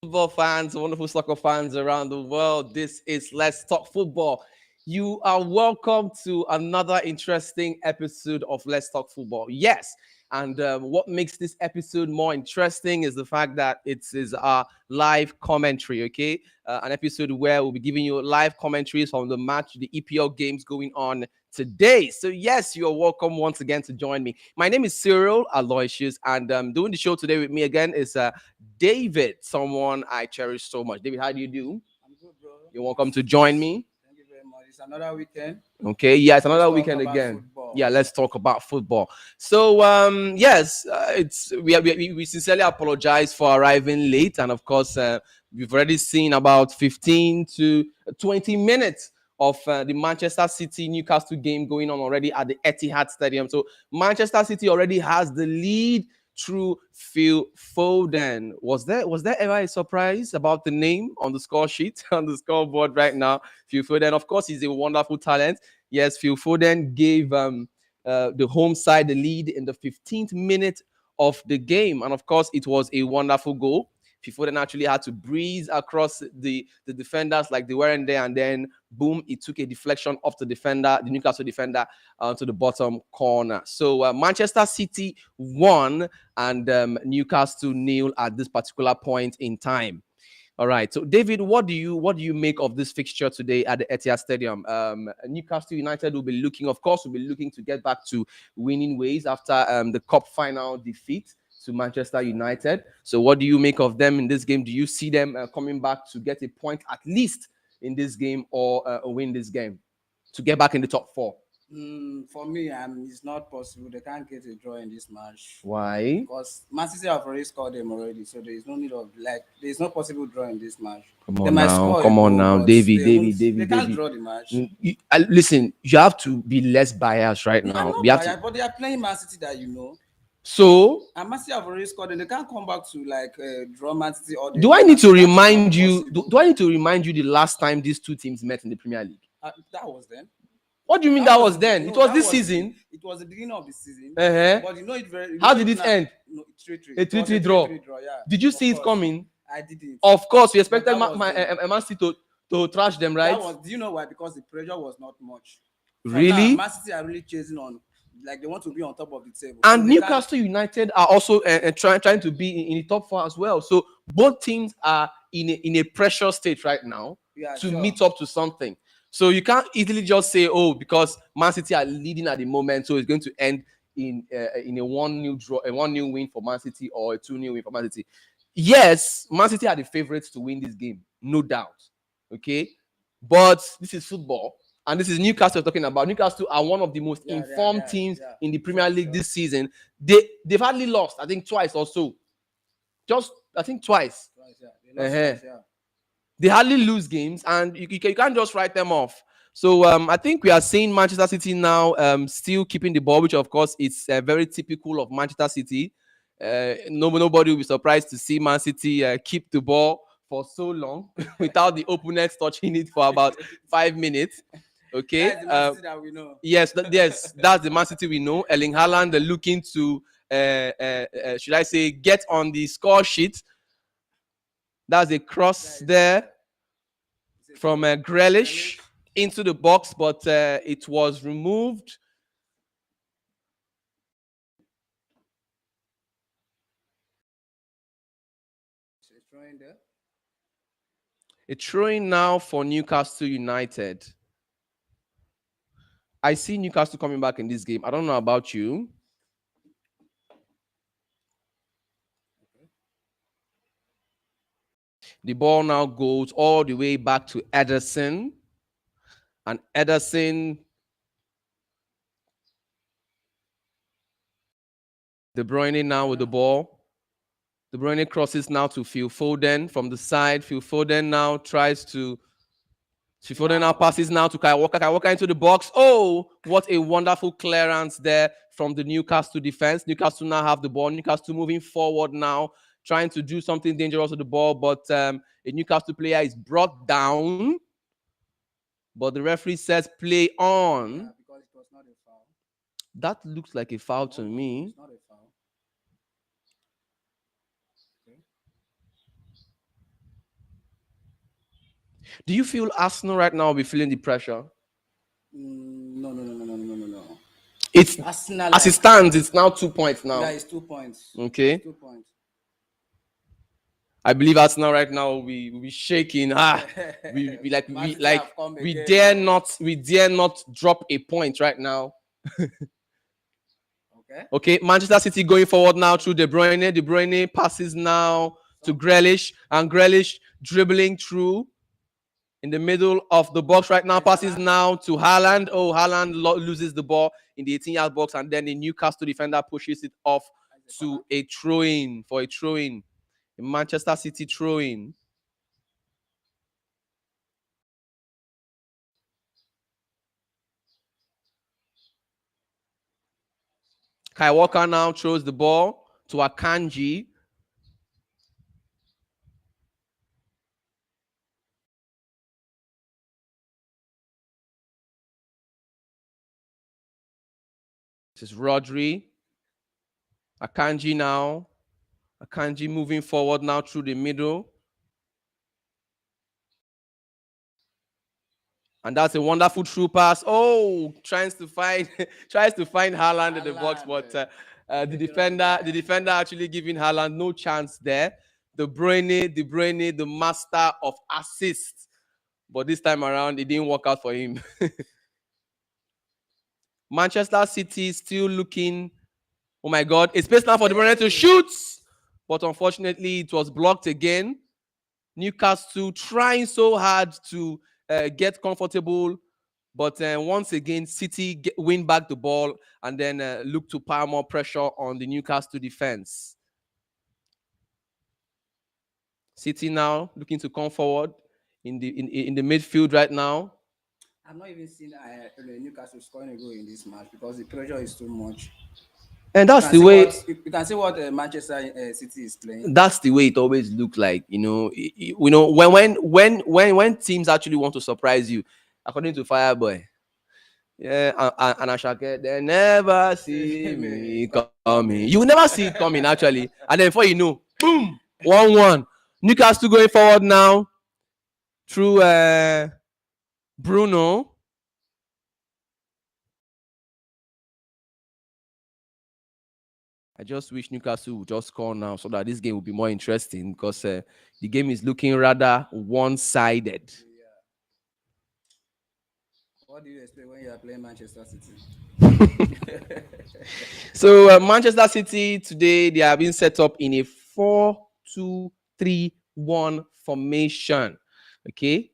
Football fans, wonderful soccer fans around the world. This is Let's Talk Football. You are welcome to another interesting episode of Let's Talk Football. Yes, and what makes this episode more interesting is the fact that it is our live commentary, okay? An episode where we'll be giving you live commentaries from the match, the EPL games going on today. So, yes, you're welcome once again to join me. My name is Cyril Aloysius, and doing the show today with me again is David, someone I cherish so much. David, how do you do? I'm good, bro. You're welcome to join me. Thank you very much. It's another weekend. Okay, yeah, it's another Let's talk weekend about again. football. Yeah, let's talk about football. So, yes, it's we sincerely apologize for arriving late, and of course, we've already seen about 15 to 20 minutes of the Manchester City Newcastle game going on already at the Etihad Stadium. So, Manchester City already has the lead through Phil Foden. Was there ever a surprise about the name on the score sheet on the scoreboard right now? Phil Foden, of course, he's a wonderful talent. Yes, Phil Foden gave the home side the lead in the 15th minute of the game, and of course, it was a wonderful goal. Phil Foden actually had to breeze across the defenders like they weren't there, and then boom, it took a deflection off the defender, the Newcastle defender, to the bottom corner. So Manchester City won and Newcastle nil at this particular point in time. All right. So, David, what do you make of this fixture today at the Etihad Stadium? Newcastle United will be looking, of course, to get back to winning ways after the cup final defeat to Manchester United. So, what do you make of them in this game? Do you see them coming back to get a point at least in this game or win this game to get back in the top four? For me, it's not possible. They can't get a draw in this match. Why? Because Man City have already scored them already, so there is no need of there's no possible draw in this match. Come on now, David. They can't draw the match. Listen, you have to be less biased right now. I'm not We have biased, but they are playing Man City that you know. So, And Man City have already scored, and they can't come back to draw Man City. Or do I need to remind you? Do I need to remind you the last time these two teams met in the Premier League? That was then. What do you mean that was then? No, it was this season. It was the beginning of the season. But you know it very. How did it end? No, 3-3. A 3-3 draw. Yeah. Did you see it coming? I didn't. Of course, we expected Man City to trash them, right? Do you know why? Because the pressure was not much. Really? Man City are really chasing on, like they want to be on top of the table. And so Newcastle United are also trying to be in the top four as well. So both teams are in a pressure state right now to meet up to something. So you can't easily just say, oh, because Man City are leading at the moment, so it's going to end in a 1-0 draw, a 1-0 win for Man City or a 2-0 win for Man City. Yes, Man City are the favorites to win this game, no doubt. Okay, but this is football, and this is Newcastle talking about. Newcastle are one of the most informed teams in the Premier League this season. They've hardly lost, I think, twice or so. I think twice. They hardly lose games, and you can't just write them off. So I think we are seeing Manchester City now still keeping the ball, which of course is very typical of Manchester City. Nobody will be surprised to see Man City keep the ball for so long without the opponents touching it for about 5 minutes. Okay. That's the Man City that we know. Yes, that's the Man City we know. Erling Haaland looking to should I say get on the score sheet. That's a cross there from Grealish into the box, but it was removed. A throwing now for Newcastle United. I see Newcastle coming back in this game. I don't know about you. The ball now goes all the way back to Ederson. And Ederson, De Bruyne now with the ball. De Bruyne crosses now to Phil Foden from the side. Phil Foden now passes now to Kyle Walker. Kyle Walker into the box. Oh, what a wonderful clearance there from the Newcastle defense. Newcastle now have the ball. Newcastle moving forward now, trying to do something dangerous with the ball, but a Newcastle player is brought down. But the referee says play on. Yeah, because it was not a foul. That looks like a foul to me. It's not a foul. Okay. Do you feel Arsenal right now will be feeling the pressure? No, no, no, no, no, no, no, no. It's Arsenal, as it like, stands, it's now 2 points yeah, now. it's 2 points. It's Okay. 2 points. I believe Arsenal right now will be shaking. We like Man we City like have come we again. dare Oh. not we dare not drop a point right now. Okay. Okay, Manchester City going forward now through De Bruyne. De Bruyne passes now to So, Grealish, and Grealish dribbling through in the middle of the box right now. there's Passes Haaland. now to Haaland. Oh, Haaland loses the ball in the 18-yard box, and then the Newcastle defender pushes it off There's a corner. to a throw-in for a throw-in. A Manchester City throw-in. Kai Walker now throws the ball to Akanji. This is Rodri. Akanji now. Akanji moving forward now through the middle. And that's a wonderful through pass. Oh, tries to find tries to find Haaland in the box, but Haaland, the taking off the guy. defender actually giving Haaland no chance there. De Bruyne, the master of assists, but this time around it didn't work out for him. Manchester City still looking. Oh my God! A space now for De Bruyne to shoot, but unfortunately it was blocked again. Newcastle trying so hard to get comfortable, but once again, City win back the ball and then look to pile more pressure on the Newcastle defense. City now looking to come forward in the midfield right now. I've not even seen Newcastle scoring a goal in this match because the pressure is too much. And You that's can the see way what you can see what Manchester City is playing. that's the way it always looks like. When teams actually want to surprise you, according to Fireboy. Yeah, and Ashake, they never see me coming. You will never see it coming, actually. And then before you know, boom, 1-1. Newcastle going forward now through Bruno. I just wish Newcastle would just score now so that this game will be more interesting because the game is looking rather one-sided. Yeah. What do you expect when you are playing Manchester City? So Manchester City today they are being set up in a 4-2-3-1 formation. Okay,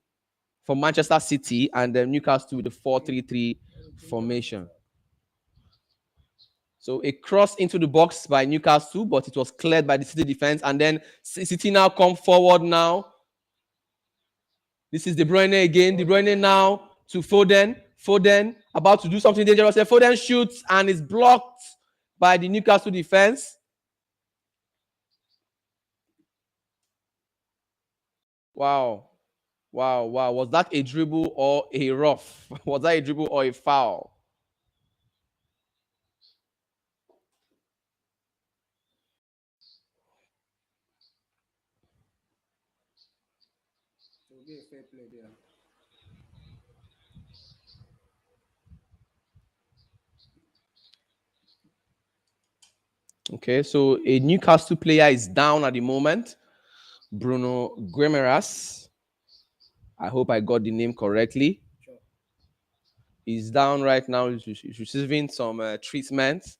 for Manchester City, and then Newcastle with the 4-3-3 formation. So a cross into the box by Newcastle, but it was cleared by the City defense, and then City now come forward now. This is De Bruyne again. De Bruyne now to Foden. Foden about to do something dangerous. Foden shoots and is blocked by the Newcastle defense. Wow. Wow, wow. Was that a dribble or a rough? Was that a dribble or a foul? It will be a fair play there. Okay, so a Newcastle player is down at the moment. Bruno Guimaraes. I hope I got the name correctly. Sure. He's down right now. He's receiving some treatment.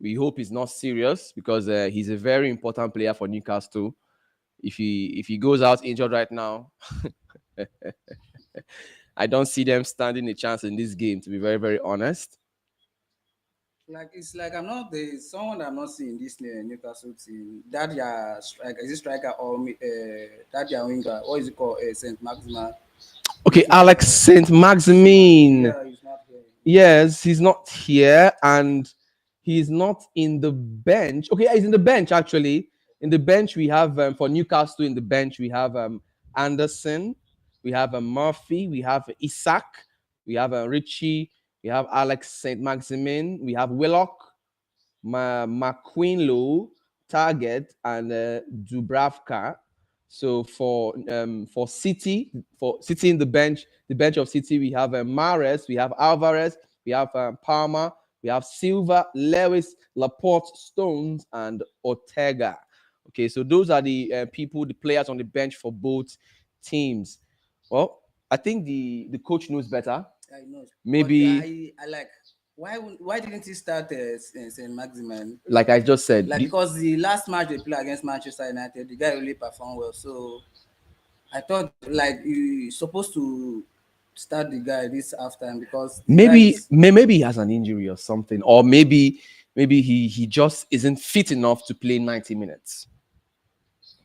We hope it's not serious because he's a very important player for Newcastle. If he goes out injured right now, I don't see them standing a chance in this game. To be very very honest. Like it's like I'm not the someone I'm not seeing this Newcastle team. That your striker is it striker or that your winger? What is it called? Saint Maximin. Okay, Alex Saint Maximin. Yeah, he's not here. Yes, he's not here and he's not in the bench. Okay, yeah, he's in the bench actually. In the bench, we have for Newcastle, in the bench, we have Anderson, we have Murphy, we have Isaac, we have Richie, we have Alex Saint Maximin, we have Willock, McQueenlow, Target, and Dubravka. So for City, for City in the bench of City, we have Mahrez, we have Alvarez, we have Palmer, we have Silva, Lewis, Laporte, Stones, and Ortega. Okay, so those are the people, the players on the bench for both teams. Well, I think the coach knows better. I know. But Maybe, I like why didn't he start Saint Maximin? like I just said, Like because the last match they played against Manchester United, the guy really performed well. So I thought like you supposed to start the guy this halftime because the guy maybe is maybe he has an injury or something, or maybe he just isn't fit enough to play 90 minutes.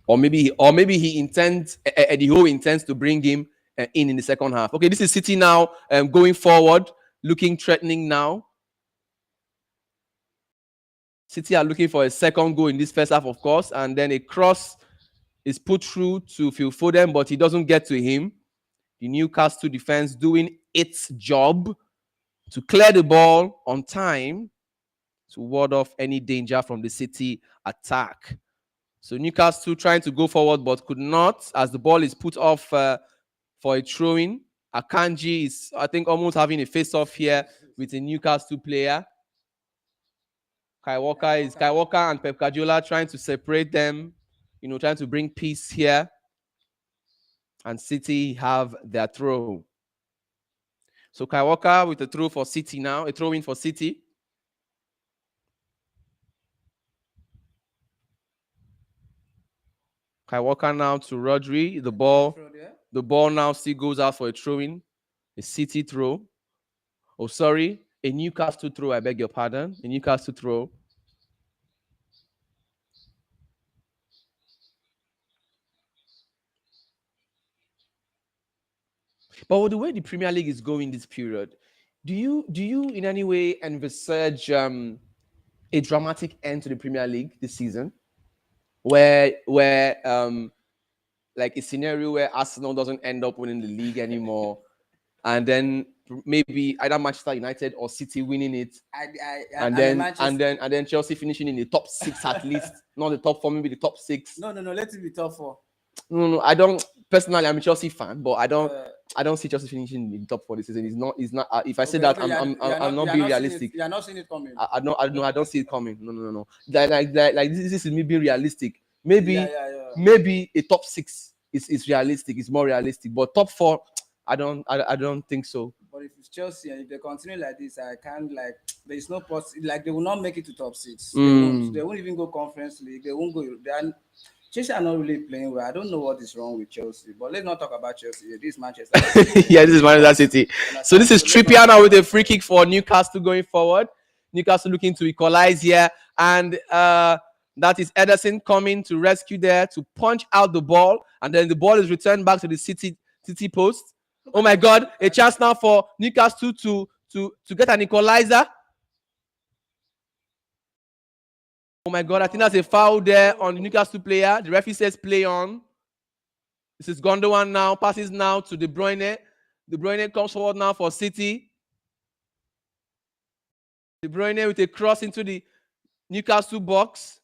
Or maybe he intends Eddie Howe intends to bring him in the second half. Okay, this is City now going forward, looking threatening now. City are looking for a second goal in this first half, of course, and then a cross is put through to Phil Foden, but he doesn't get to him. The Newcastle defense doing its job to clear the ball on time to ward off any danger from the City attack. So Newcastle trying to go forward but could not, as the ball is put off for a throw-in. Akanji is, I think, almost having a face-off here with a Newcastle player. Kai Walker and Pep Guardiola trying to separate them, trying to bring peace here. And City have their throw. So Kai Walker with a throw for City now, a throw-in for City. Kai Walker now to Rodri. The ball now still goes out for a throw-in. A City throw. Oh, sorry. A Newcastle throw. I beg your pardon. A Newcastle throw. But with the way the Premier League is going this period, do you in any way envisage a dramatic end to the Premier League this season, where like a scenario where Arsenal doesn't end up winning the league anymore, and then maybe either Manchester United or City winning it, and then Chelsea finishing in the top 6 at least, not the top 4, maybe the top 6. No, let it be top 4. No, I don't personally. I'm a Chelsea fan, but I don't see Chelsea finishing in the top 4 this season. It's not. If I say that, I'm not being realistic. You're not seeing it coming. I don't see it coming. No. Like this is me being realistic. Maybe maybe a top 6 is realistic. It's more realistic, but top 4, I don't think so. But if it's Chelsea and if they continue like this, I can't like. There is no possibility. Like they will not make it to top 6. They won't even go Conference League. They won't go. Chelsea are not really playing well. I don't know what is wrong with Chelsea, but let's not talk about Chelsea. This is Manchester City. Yeah, this is Manchester City. So this is Trippier now with a free kick for Newcastle going forward. Newcastle looking to equalize here, and that is Ederson coming to rescue there to punch out the ball, and then the ball is returned back to the City post. Oh my God! A chance now for Newcastle to get an equalizer. Oh my God, I think that's a foul there on the Newcastle player. The referee says play on. This is Gundogan now, passes now to De Bruyne. De Bruyne comes forward now for City. De Bruyne with a cross into the Newcastle box,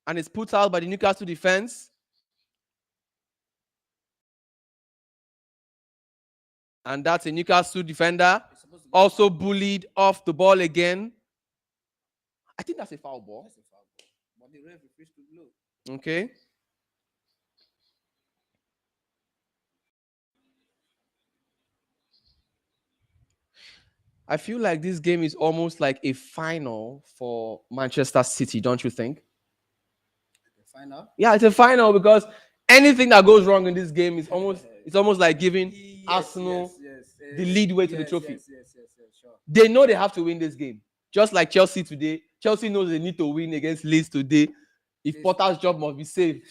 and it's put out by the Newcastle defense. And that's a Newcastle defender, also bullied off the ball again. I think that's a foul ball. But the ref refused to blow. Okay. I feel like this game is almost like a final for Manchester City, don't you think? The final? Yeah, it's a final because anything that goes wrong in this game is almost like giving Arsenal the lead way to the trophy. Yes, sure. They know they have to win this game. Just like Chelsea today. Chelsea knows they need to win against Leeds today if Potter's job must be saved.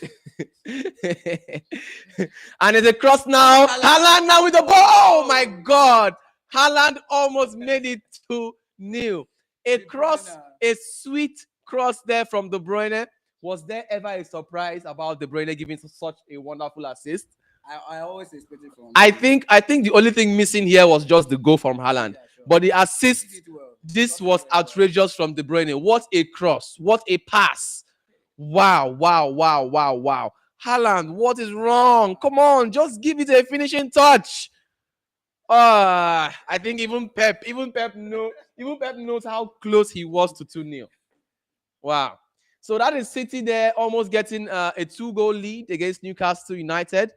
And it's a cross now. Haaland now with the ball. Oh my God. Haaland almost made it 2-0. A cross, a sweet cross there from De Bruyne. Was there ever a surprise about De Bruyne giving such a wonderful assist? I always expect it from. I think the only thing missing here was just the goal from Haaland. Yeah, sure. But the assist, this was outrageous from De Bruyne. What a cross. What a pass. Wow. Haaland, what is wrong? Come on, just give it a finishing touch. I think even Pep knows how close he was to 2-0. Wow. So that is City there almost getting a 2-goal lead against Newcastle United.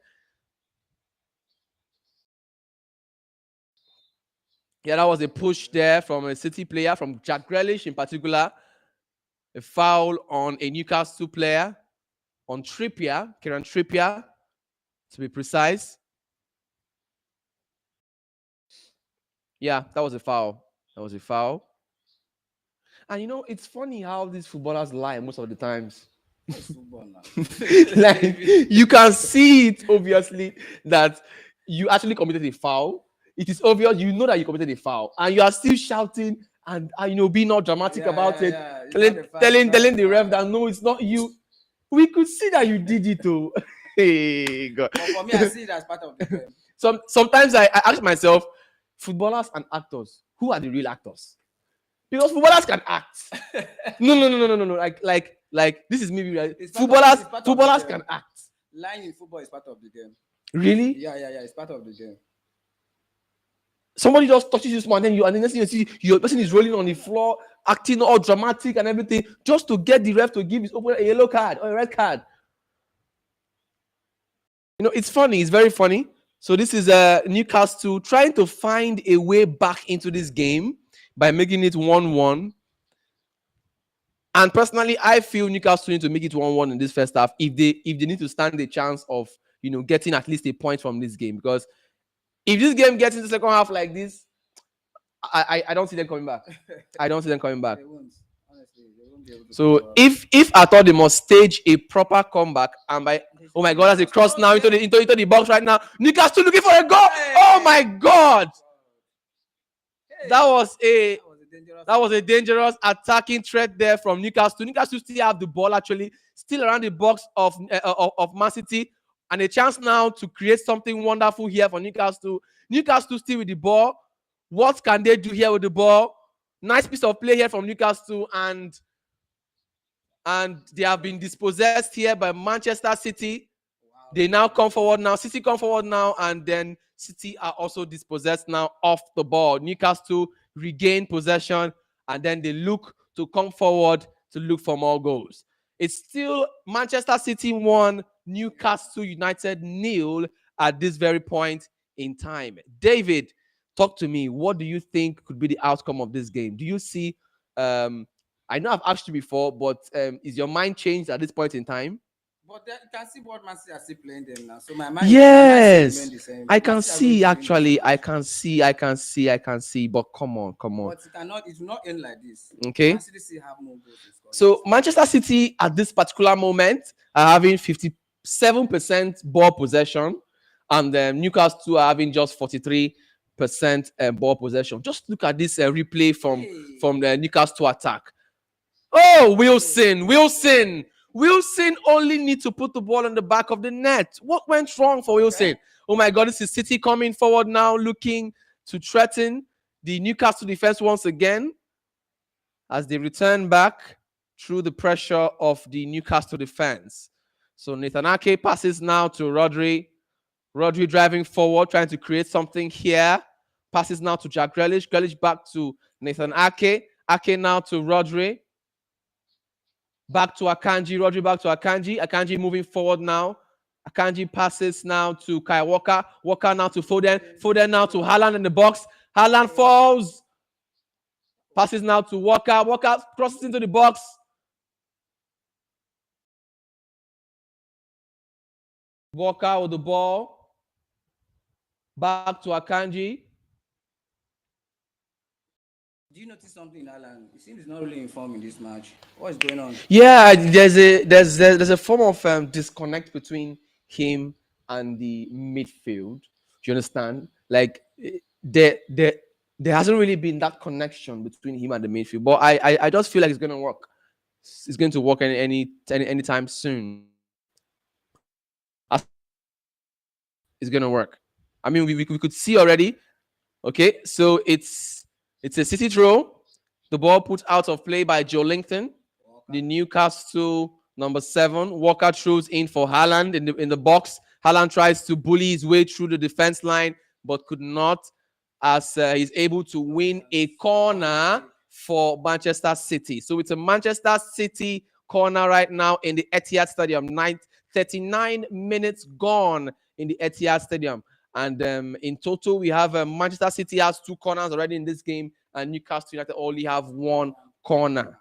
Yeah, that was a push there from a City player, from Jack Grealish in particular. A foul on a Newcastle player, on Trippier, Kieran Trippier, to be precise. Yeah, that was a foul. That was a foul. And it's funny how these footballers lie most of the times. It's football now. Like, you can see it obviously that you actually committed a foul. It is obvious, you know that you committed a foul, and you are still shouting and being all dramatic about it, It's telling not a foul, telling it's not telling a the ref foul. that no, it's not you. We could see that you did it, oh. Hey, God. But for me, I see it as part of the game. Sometimes I ask myself, footballers and actors, who are the real actors? Because footballers can act. No. Like this is maybe right. It's part of- Footballers, it's part of the footballers game. can act. Lying in football is part of the game. Really? Yeah, it's part of the game. Somebody just touches you small, and then the next thing you see, your person is rolling on the floor, acting all dramatic and everything, just to get the ref to give his opponent a yellow card or a red card. It's funny. It's very funny. So this is Newcastle trying to find a way back into this game by making it 1-1. And personally, I feel Newcastle need to make it 1-1 in this first half if they need to stand a chance of getting at least a point from this game. Because if this game gets into the second half like this, I don't see them coming back. I don't see them coming back. They won't. Honestly, they won't be able to. So if I thought they must stage a proper comeback, and by oh my God, there's a cross now into the box right now. Newcastle looking for a goal. Oh my God, that was a dangerous attacking threat there from Newcastle. Newcastle still have the ball, actually still around the box of Man City, and a chance now to create something wonderful here for Newcastle. Newcastle still with the ball. What can they do here with the ball? Nice piece of play here from Newcastle, and they have been dispossessed here by Manchester City. Wow. They now come forward now. City come forward now, and then City are also dispossessed now off the ball. Newcastle regain possession, and then they look to come forward to look for more goals. It's still Manchester City 1, Newcastle United 0 at this very point in time. David, talk to me. What do you think could be the outcome of this game? Do you see I know I've asked you before, but is your mind changed at this point in time? But you can see what Man City are still playing them now. So my mind, yes, remain the same. I can Man City see. are going to win Actually, this match. I can see. But come on. But it will not end like this. Okay. Man City still have more goals to score. So Manchester City at this particular moment are having 57% ball possession, and Newcastle are having just 43% ball possession. Just look at this replay from the Newcastle attack. Oh, Wilson only need to put the ball on the back of the net. What went wrong for Wilson? Oh my God, this is City coming forward now, looking to threaten the Newcastle defense once again as they return back through the pressure of the Newcastle defense. So Nathan Ake passes now to Rodri. Rodri driving forward, trying to create something here. Passes now to Jack Grealish. Grealish back to Nathan Ake. Ake now to Rodri. Back to Akanji. Rodri back to Akanji. Akanji moving forward now. Akanji passes now to Kai Walker. Walker now to Foden. Foden now to Haaland in the box. Haaland falls. Passes now to Walker. Walker crosses into the box. Walker with the ball. Back to Akanji. Do you notice something in Haaland? It seems he's not really informed in this match. What is going on? Yeah, there's a form of disconnect between him and the midfield. Do you understand? Like there hasn't really been that connection between him and the midfield. But I just feel like it's gonna work. It's going to work anytime soon. It's gonna work. I mean, we could see already. Okay, so it's a City throw. The ball put out of play by Joe Linton, the Newcastle Number 7, Walker throws in for Haaland in the box. Haaland tries to bully his way through the defense line, but could not, as he's able to win a corner for Manchester City. So it's a Manchester City corner right now in the Etihad Stadium. 39 minutes gone in the Etihad Stadium. And in total, we have Manchester City has 2 corners already in this game, and Newcastle United only have 1 corner.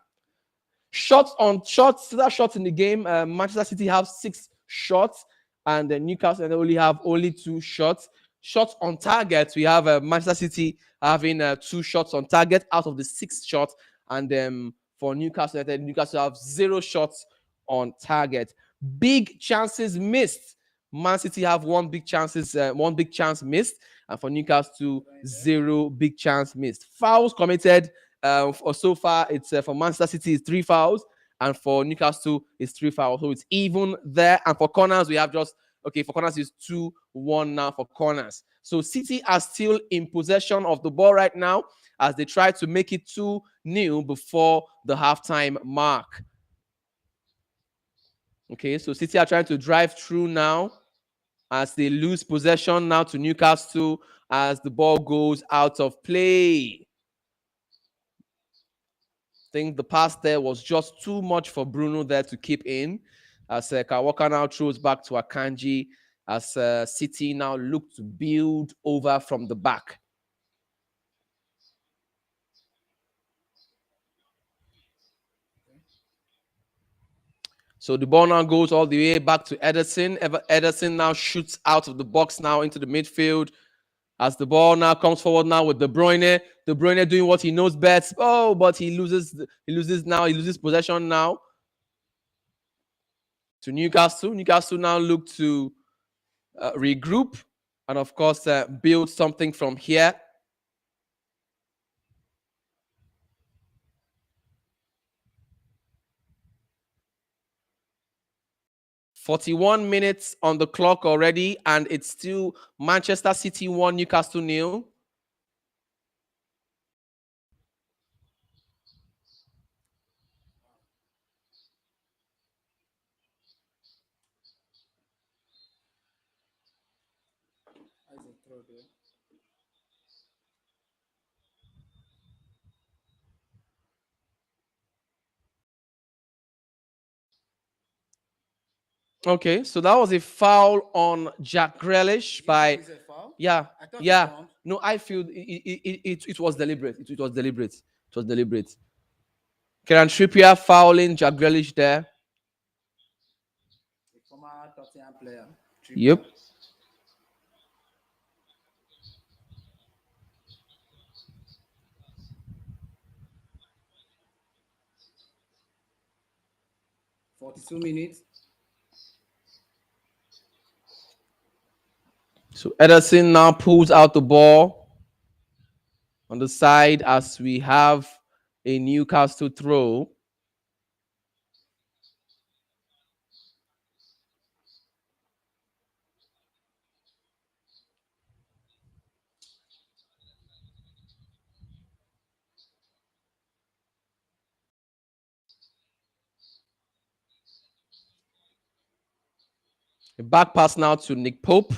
Shots in the game. Manchester City have 6 shots, and Newcastle United only have 2 shots. Shots on target, we have Manchester City having 2 shots on target out of the 6 shots, and for Newcastle United, Newcastle have 0 shots on target. Big chances missed. Man City have 1 big chance missed, and for Newcastle 0 big chance missed. Fouls committed. For so far, it's for Manchester City is 3 fouls, and for Newcastle is 3 fouls. So it's even there. And for corners, we have for corners is 2-1 now for corners. So City are still in possession of the ball right now as they try to make it 2-0 before the halftime mark. Okay, so City are trying to drive through now as they lose possession now to Newcastle as the ball goes out of play. I think the pass there was just too much for Bruno there to keep in, as Kyle Walker now throws back to Akanji as City now look to build over from the back. So the ball now goes all the way back to Ederson. Ederson now shoots out of the box now into the midfield as the ball now comes forward now with De Bruyne. De Bruyne doing what he knows best. Oh, but he loses possession now to Newcastle. Newcastle now look to regroup and, of course, build something from here. "41 minutes on the clock already, and it's still Manchester City 1, Newcastle 0. Okay, so that was a foul on Jack Grealish by. Yeah. No, I feel it was deliberate. It was deliberate. It was deliberate. Kieran Trippier fouling Jack Grealish there. Former Tottenham player. Yep. "42 minutes. So Ederson now pulls out the ball on the side as we have a Newcastle throw. A back pass now to Nick Pope.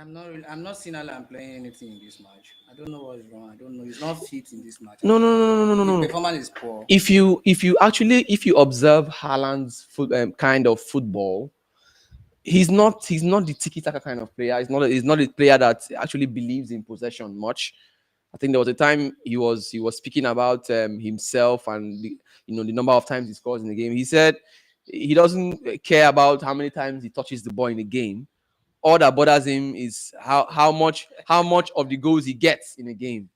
I'm not seeing Haaland playing anything in this match. I don't know what's wrong. I don't know. He's not fit in this match. No. The performance is poor. If you observe Haaland's kind of football, he's not the tiki-taka kind of player. He's not a player that actually believes in possession much. I think there was a time he was speaking about himself and the number of times he scores in the game. He said he doesn't care about how many times he touches the ball in the game. All that bothers him is how much of the goals he gets in a game.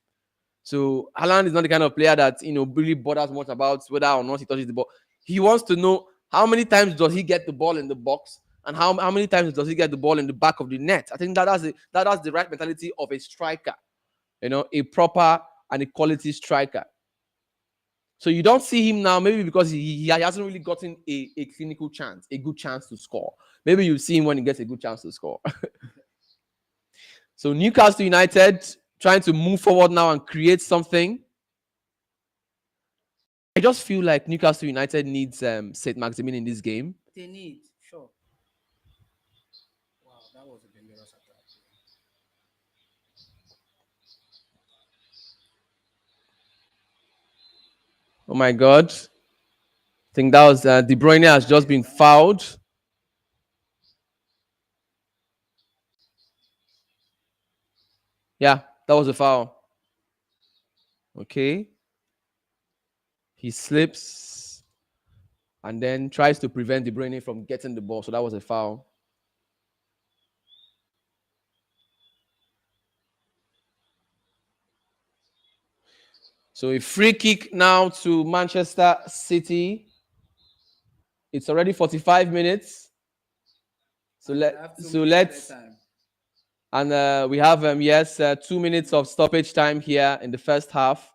So Haaland is not the kind of player that really bothers much about whether or not he touches the ball. He wants to know how many times does he get the ball in the box and how many times does he get the ball in the back of the net. I think that's the right mentality of a striker, a proper and a quality striker. So you don't see him now, maybe because he hasn't really gotten a clinical chance, a good chance to score. Maybe you see him when he gets a good chance to score. So Newcastle United trying to move forward now and create something. just feel like Newcastle United needs Saint Maximin in this game. They need, sure. Wow, that was a dangerous attack. Oh my God! I think that was De Bruyne has just been fouled. Yeah, that was a foul. Okay, he slips and then tries to prevent De Bruyne from getting the ball. So that was a foul. So a free kick now to Manchester City. It's already 45 minutes. So let's and we have 2 minutes of stoppage time here in the first half.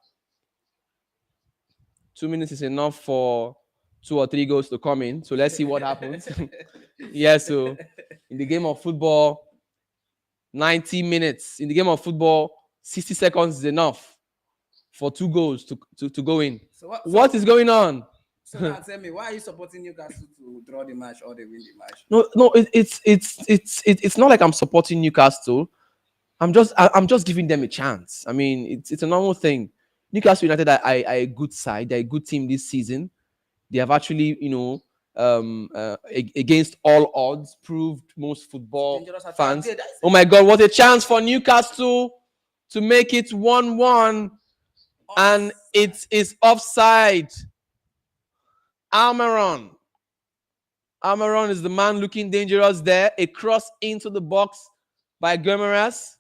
2 minutes is enough for 2 or 3 goals to come in. So let's see what happens. Yeah, so in the game of football, 90 minutes. In the game of football, 60 seconds is enough for 2 goals to go in. So what is going on? So now tell me, why are you supporting Newcastle to draw the match or they win the match? No, it's not like I'm supporting Newcastle. I'm just giving them a chance. I mean, it's a normal thing. Newcastle United are a good side. They're a good team this season. They have actually, against all odds, proved most football fans. Oh my God, what a chance for Newcastle to make it 1-1. And it is offside. Almiron is the man looking dangerous there. A cross into the box by Guimaraes.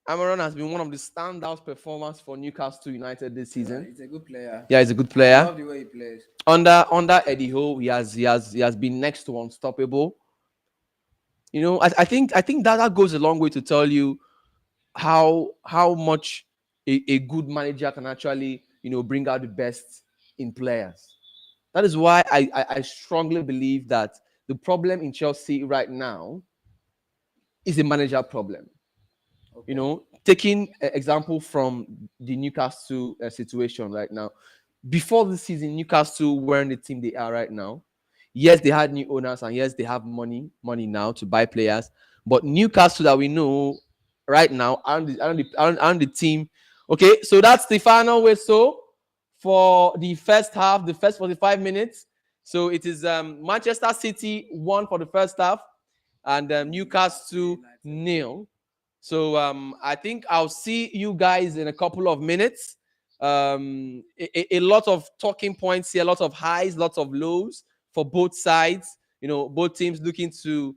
Almiron has been one of the standout performers for Newcastle United this season. Yeah, he's a good player. Yeah, he's a good player. I love the way he plays. Under Eddie Howe, he has been next to unstoppable. I think that goes a long way to tell you how much a good manager can actually bring out the best in players. That is why I strongly believe that the problem in Chelsea right now is a manager problem. Okay. Taking an example from the Newcastle situation right now. Before the season, Newcastle weren't the team they are right now. Yes, they had new owners, and yes, they have money now to buy players. But Newcastle that we know right now aren't the team. Okay, so that's the final whistle for the first half, the first 45 minutes. So it is Manchester City 1 for the first half, and Newcastle 0. So I think I'll see you guys in a couple of minutes. A lot of talking points here, a lot of highs, lots of lows for both sides. Both teams looking to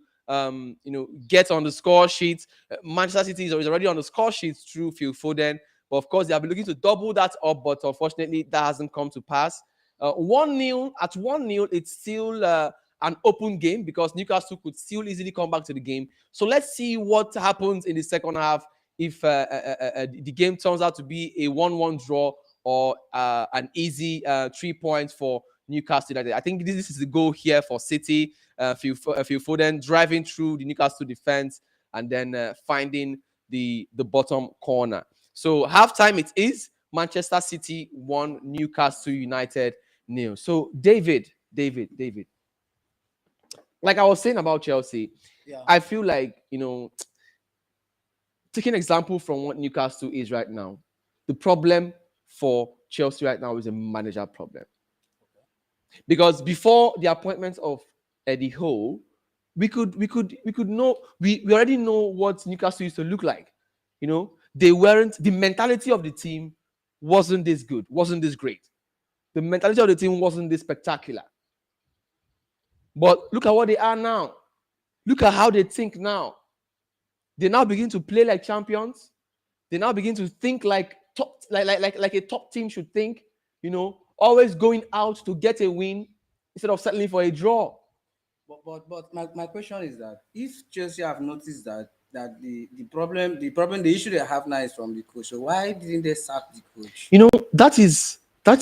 get on the score sheet. Manchester City is already on the score sheet through Phil Foden, but of course they have been looking to double that up, but unfortunately that hasn't come to pass. 1-0 at 1-0, it's still an open game because Newcastle could still easily come back to the game. So let's see what happens in the second half if the game turns out to be a 1-1 draw or an easy 3 points for Newcastle United. I think this is the goal here for City. Phil Foden driving through the Newcastle defense and then finding the bottom corner. So halftime it is Manchester City 1, Newcastle United 0. So David. Like I was saying about Chelsea, yeah. I feel like, taking an example from what Newcastle is right now, the problem for Chelsea right now is a manager problem. Because before the appointment of Eddie Howe, we already know what Newcastle used to look like. The mentality of the team wasn't this good, wasn't this great. The mentality of the team wasn't this spectacular. But look at what they are now. Look at how they think now. They now begin to play like champions. They now begin to think like a top team should think. Always going out to get a win instead of settling for a draw. But my question is that if Chelsea have noticed that the issue they have now is from the coach, so why didn't they sack the coach? That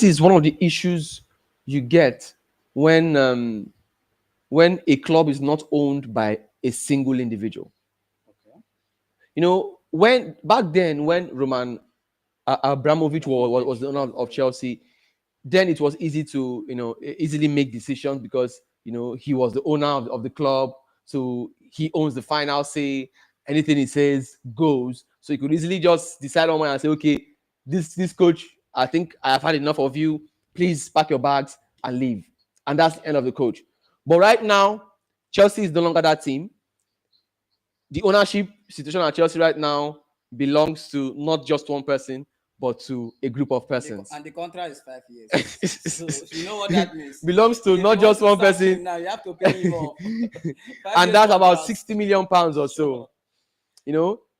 is one of the issues you get when a club is not owned by a single individual. Okay. when back then when Roman Abramovich was the owner of Chelsea, then it was easy to easily make decisions because he was the owner of the club, so he owns the final say. Anything he says goes. So he could easily just decide on one and say, okay, this coach, I think I have had enough of you. Please pack your bags and leave. And that's the end of the coach. But right now, Chelsea is no longer that team. The ownership situation at Chelsea right now belongs to not just one person, but to a group of persons. And the contract is 5 years. So you know what that means. Belongs to If not you want just to one start person. now, you have to pay him more. And that's about 60 million pounds or so.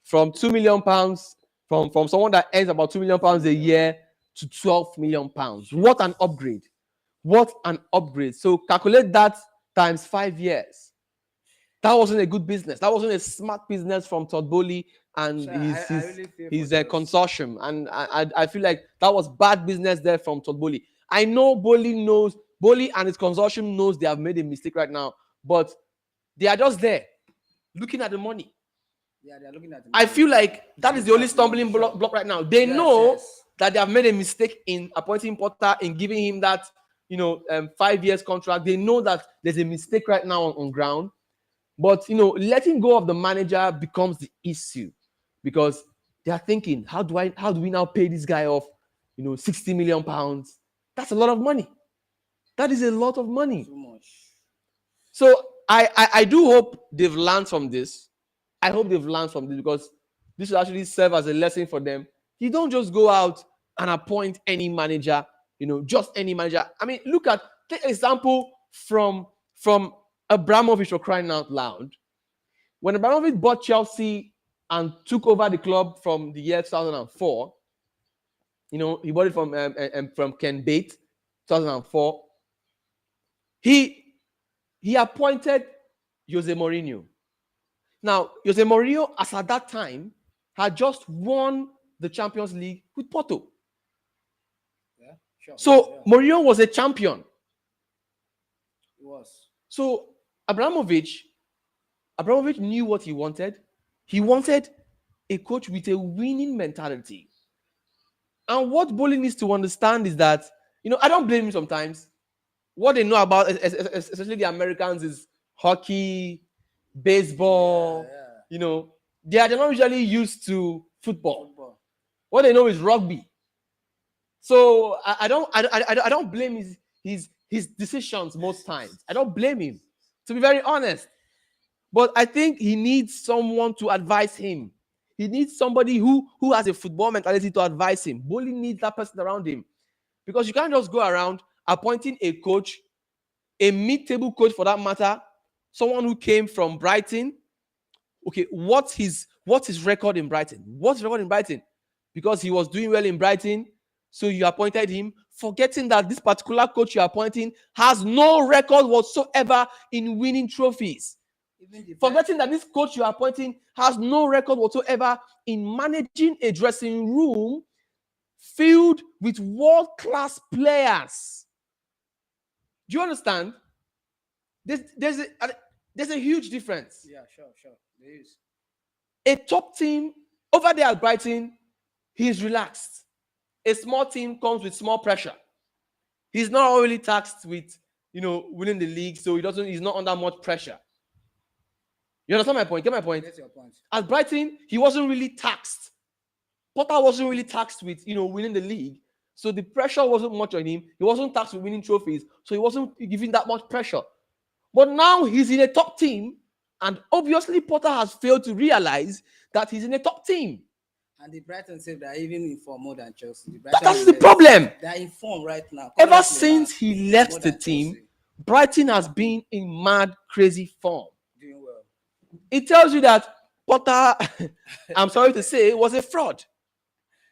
From 2 million pounds, from someone that earns about 2 million pounds a year to 12 million pounds. What an upgrade. What an upgrade. So calculate that times 5 years. That wasn't a good business. That wasn't a smart business from Todd Bowley and his consortium. And I feel like that was bad business there from Todd Bowley. I know Bowley and his consortium knows they have made a mistake right now, but they are just there looking at the money. Yeah, they're looking at the money. I feel like that is the only stumbling block right now. They know that they have made a mistake in appointing Potter, in giving him that 5 years contract. They know that there's a mistake right now on ground. But letting go of the manager becomes the issue because they are thinking, how do we now pay this guy off 60 million pounds? That's a lot of money. That is a lot of money. Too much. So I do hope they've learned from this. I hope they've learned from this because this will actually serve as a lesson for them. You don't just go out and appoint any manager, just any manager. I mean, take an example from Abramovich, for crying out loud. When Abramovich bought Chelsea and took over the club from the year 2004, he bought it from Ken Bate, 2004. He appointed Jose Mourinho. Now, Jose Mourinho, as at that time, had just won the Champions League with Porto. Yeah, sure. So Mourinho was a champion. He was. So Abramovich knew what he wanted. He wanted a coach with a winning mentality. And what Bowley needs to understand is that, I don't blame him sometimes. What they know about, especially the Americans, is hockey, baseball. Yeah. They're not usually used to football. What they know is rugby. So I don't blame his decisions most times. I don't blame him, to be very honest. But I think he needs someone to advise him. He needs somebody who has a football mentality to advise him. Bowley needs that person around him. Because you can't just go around appointing a coach, a mid-table coach for that matter, someone who came from Brighton. Okay, what's his record in Brighton? What's his record in Brighton? Because he was doing well in Brighton, so you appointed him, forgetting that this particular coach you're appointing has no record whatsoever in winning trophies. Forgetting that this coach you're appointing has no record whatsoever in managing a dressing room filled with world-class players. Do you understand? There's a huge difference. Yeah, sure. There is. A top team over there at Brighton, he's relaxed. A small team comes with small pressure. He's not really taxed with winning the league, so he's not under much pressure. You understand my point? Get my point? Get your point. At Brighton, he wasn't really taxed. Potter wasn't really taxed with winning the league, so the pressure wasn't much on him. He wasn't taxed with winning trophies, so he wasn't giving that much pressure. But now he's in a top team, and obviously Potter has failed to realize that he's in a top team. And the Brighton say they're even in form more than Chelsea. That's the problem. They're in form right now. Ever since he left the team, Chelsea, Brighton has been in mad, crazy form. Doing well. It tells you that Potter, I'm sorry to say, was a fraud.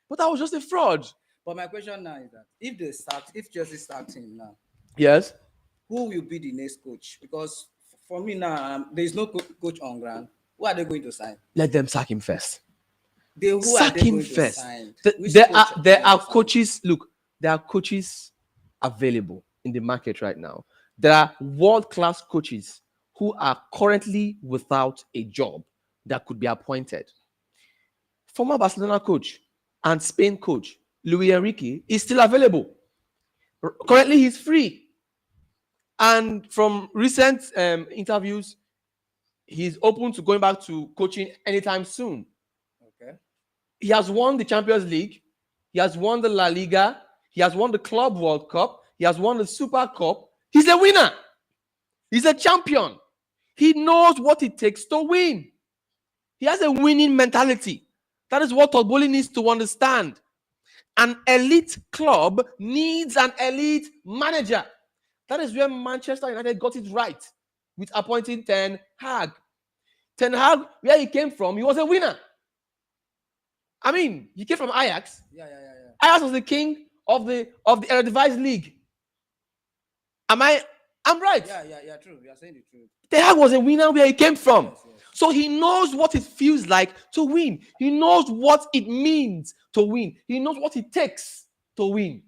Potter was just a fraud. But my question now is that if Chelsea starts him now, yes, who will be the next coach? Because for me now, there is no coach on ground. Who are they going to sign? Let them sack him first. Sack him first. There are coaches. Look, there are coaches available in the market right now. There are world-class coaches who are currently without a job that could be appointed. former Barcelona coach and Spain coach, Luis Enrique, is still available. Currently, he's free. And from recent interviews, he's open to going back to coaching anytime soon. Okay. He has won the Champions League. He has won the La Liga. He has won the Club World Cup. He has won the Super Cup. He's a winner. He's a champion. He knows what it takes to win. He has a winning mentality. That is what Todd Bowley needs to understand. An elite club needs an elite manager. That is where Manchester United got it right with appointing Ten Hag. Ten Hag, where he came from, he was a winner. I mean, he came from Ajax. Yeah. Ajax was the king of the Eredivisie League. I'm right. Yeah. True. You are saying the truth. Ten Hag was a winner where he came from. Yes. So he knows what it feels like to win. He knows what it means to win. He knows what it takes to win.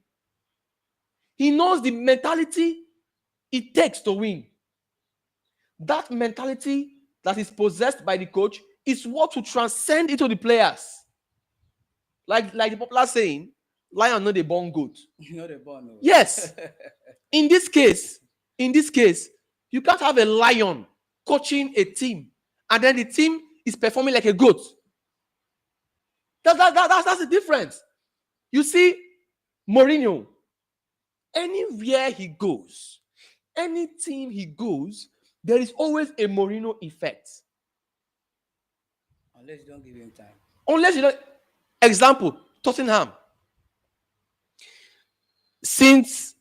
He knows the mentality it takes to win. That mentality that is possessed by the coach is what will transcend into the players. Like the popular saying, lion not a born goat. You know the born. No. Yes. In this case, you can't have a lion coaching a team and then the team is performing like a goat. That's the difference. You see, Mourinho, anywhere he goes, any team he goes, there is always a Mourinho effect. Unless you don't give him time. Unless you don't. Example, Tottenham. Since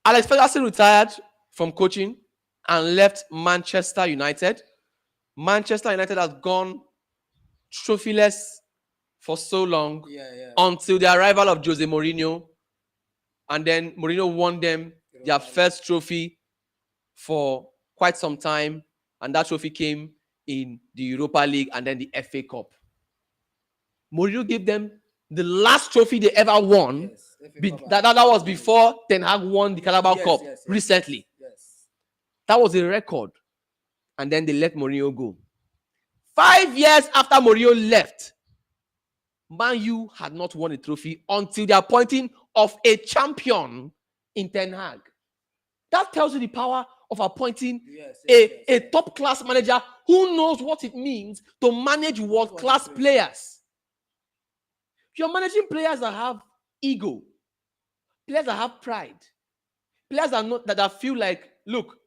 Alex Ferguson retired from coaching and left Manchester United has gone trophyless for so long until the arrival of Jose Mourinho. And then Mourinho won them their first trophy for quite some time. And that trophy came in the Europa League and then the FA Cup. Mourinho gave them the last trophy they ever won. Yes, that was before Ten Hag won the Carabao Cup recently. Yes. That was a record. And then they let Mourinho go. 5 years after Mourinho left, Man U had not won a trophy until the appointing of a champion in Ten Hag. That tells you the power of appointing a top-class manager who knows what it means to manage world-class players. You're managing players that have ego, players that have pride, players that feel like, look,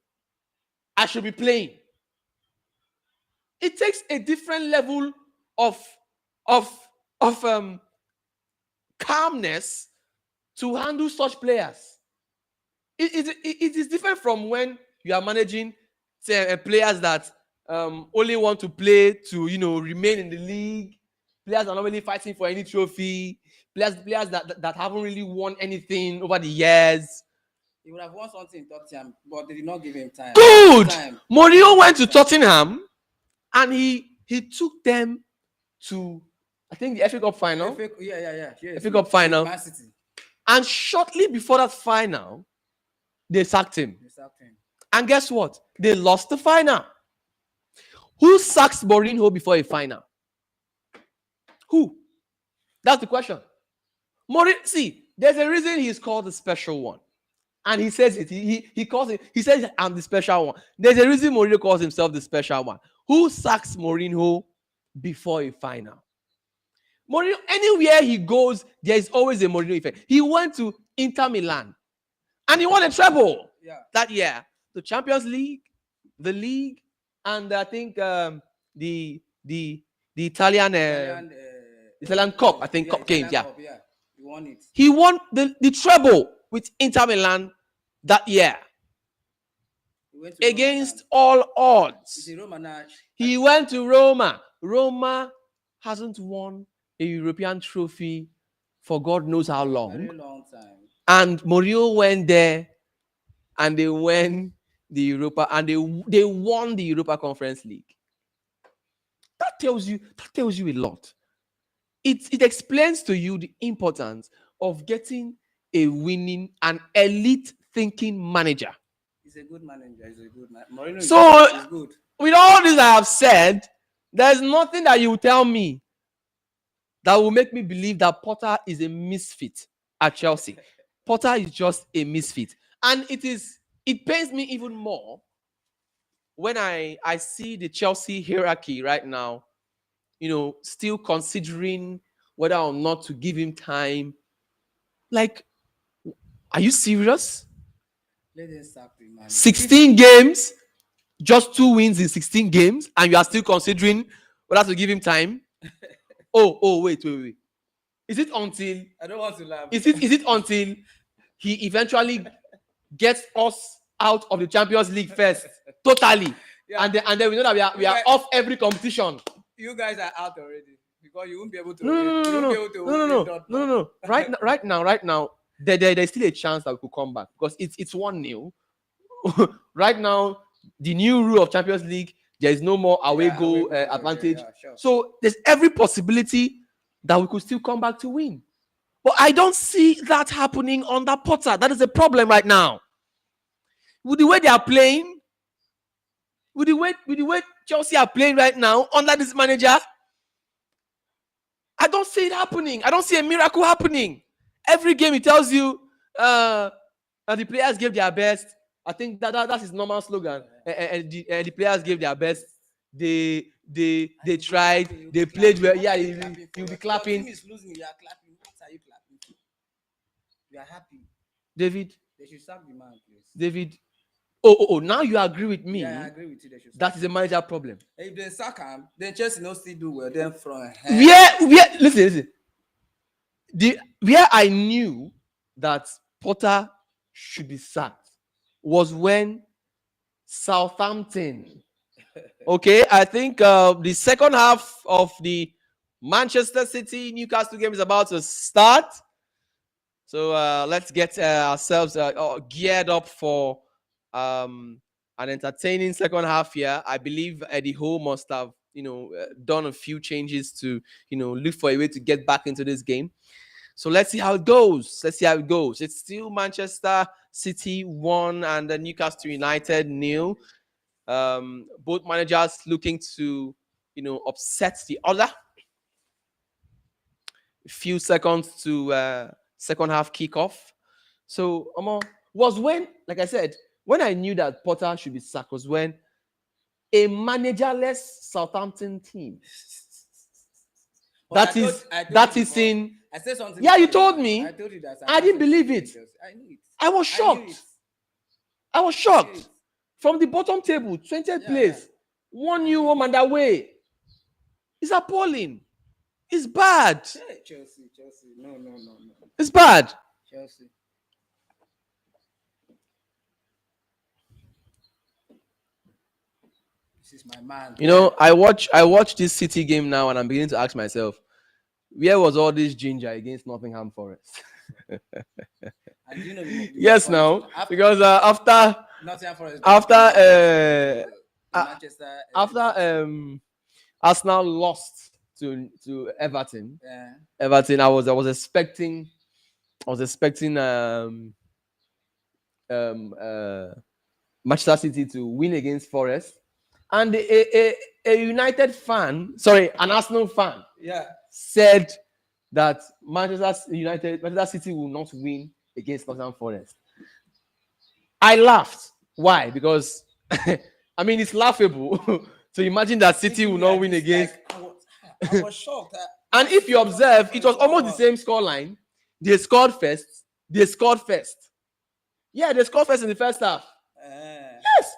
I should be playing. It takes a different level of calmness to handle such players. It is different from when you are managing players that only want to play to remain in the league. Players are not really fighting for any trophy. Players that haven't really won anything over the years. He would have won something in Tottenham, but they did not give him time. Good. Mourinho went to Tottenham, and he took them to, I think, the FA Cup final. FA Cup final. Man City. And shortly before that final, they sacked him. And guess what? They lost the final. Who sacks Mourinho before a final? Who? That's the question. See, there's a reason he's called the special one. And he says it. He calls it. He says, I'm the special one. There's a reason Mourinho calls himself the special one. Who sacks Mourinho before a final? Mourinho, anywhere he goes, there is always a Mourinho effect. He went to Inter Milan and he won a treble that year. The Champions League, the league, and I think the Italian Cup, I think, Cup games. Cup, He won it. He won the treble with Inter Milan that year. Against all odds. He went to Roma. Roma hasn't won a European trophy for God knows how long. A very long time. And Mourinho went there and they won the Europa and they won the Europa Conference League. That tells you a lot. It explains to you the importance of getting a winning, an elite thinking manager. He's a good manager. He's a good manager. Mourinho is good. With all this I have said, there's nothing that you tell me that will make me believe that Potter is a misfit at Chelsea. Potter is just a misfit. And it pains me even more when I see the Chelsea hierarchy right now, still considering whether or not to give him time. Like, are you serious? Let them sack him, man. 16 games, just 2 wins in 16 games, and you are still considering whether to give him time? Wait. Is it until I don't want to laugh. Is it until he eventually gets us out of the Champions League first, totally, Yeah. and then we know that we are off every competition? You guys are out already because you won't be able to. No. Right now, there's still a chance that we could come back because it's 1-0. Right now, the new rule of Champions League, there is no more away goal advantage. Sure. So there's every possibility that we could still come back to win. But I don't see that happening under Potter. That is a problem right now. With the way they are playing, with the way Chelsea are playing right now under this manager, I don't see it happening. I don't see a miracle happening. Every game it tells you that the players gave their best. I think that's his normal slogan. And the players gave their best. They tried. They played well. Yeah, you'll be clapping. Your team is losing. You are clapping. What are you clapping for? You are happy. David. They should sack the man, please. David. Now you agree with me. Yeah, I agree with you. They should. That is a manager problem. If they sack him, then Chelsea no still do well. Then from Listen. Where I knew that Potter should be sacked was when Southampton. Okay, I think the second half of the Manchester City Newcastle game is about to start. So let's get ourselves geared up for an entertaining second half here. I believe Eddie Howe must have done a few changes to look for a way to get back into this game. So let's see how it goes. It's still Manchester City 1 and Newcastle United 0. Both managers looking to upset the other. A few seconds to second half kickoff. So was when, like I said, when I knew that Potter should be sacked was when a managerless Southampton team. I said something. Yeah, you told me. I told you that. I didn't believe it. I knew it. I was shocked. From the bottom table, 20th place, 1-0 home and away. It's appalling. It's bad. Chelsea. No. It's bad. Chelsea. This is my man. I watch this City game now and I'm beginning to ask myself, where was all this ginger against Nottingham Forest? And yes, now because after Nottingham Forest, Arsenal lost to Everton. Yeah. Everton, I was expecting Manchester City to win against Forest, and a United fan, an Arsenal fan, said that Manchester City will not win against Nottingham Forest. I laughed. Why? Because I mean it's laughable to imagine that City will not win against. I was shocked. And if you observe, it was almost the same scoreline. They scored first. Yeah, they scored first in the first half. Yes.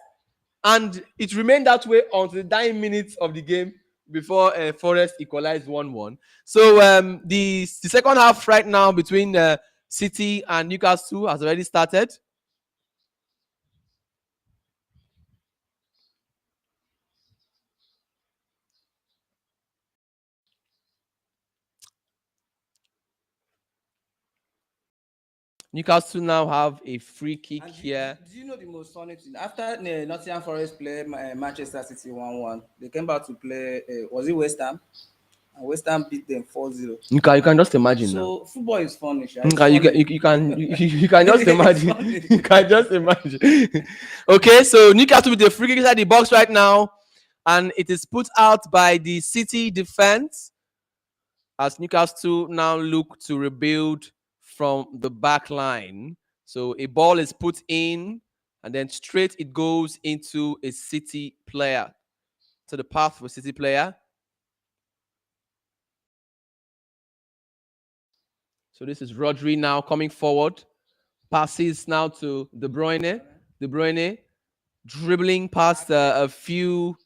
And it remained that way until the dying minutes of the game before Forest equalized 1-1. So the second half right now between City and Newcastle has already started. Newcastle now have a free kick here. Do you know the most funny thing? After Nottingham Forest played Manchester City 1-1, they came back to play, was it West Ham? And West Ham beat them 4-0. You can just imagine. So football is funny. You can just imagine. You can just imagine. Okay, so Newcastle with the free kick inside the box right now, and it is put out by the City defense. as Newcastle now look to rebuild from the back line. So a ball is put in, and then straight it goes into a City player, to the path of a City player. So this is Rodri now coming forward. Passes now to De Bruyne. De Bruyne dribbling past a few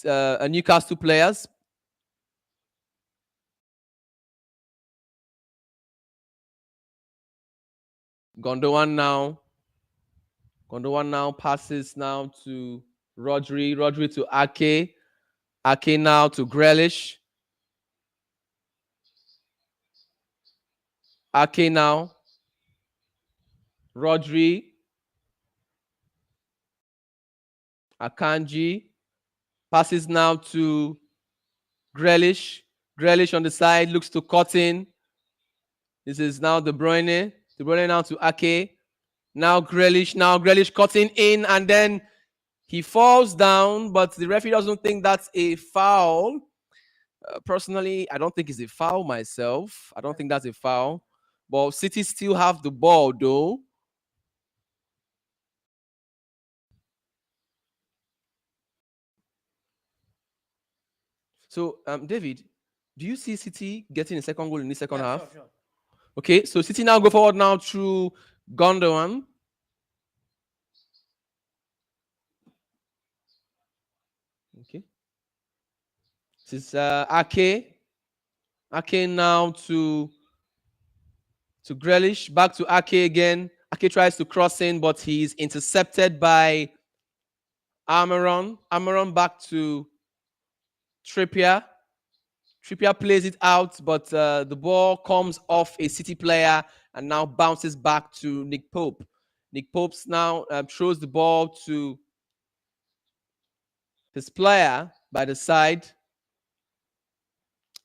Newcastle players. Gondowan now. Gondowan now passes now to Rodri. Rodri to Ake. Ake now to Grealish. Ake now. Rodri. Akanji. Passes now to Grealish. Grealish on the side looks to Cotton. This is now De Bruyne. De Bruyne now to Ake. Now Grealish. Now Grealish cutting in, and then he falls down, but the referee doesn't think that's a foul. Personally, I don't think it's a foul myself. I don't think that's a foul. But City still have the ball, though. So, David, do you see City getting a second goal in the second half? Sure. Okay, so City now go forward now through Gondowan. Okay. This is Ake. Ake now to Grealish. Back to Ake again. Ake tries to cross in, but he's intercepted by Amaron. Amaron back to Trippier. Trippier plays it out, but the ball comes off a City player and now bounces back to Nick Pope. Nick Pope now throws the ball to his player by the side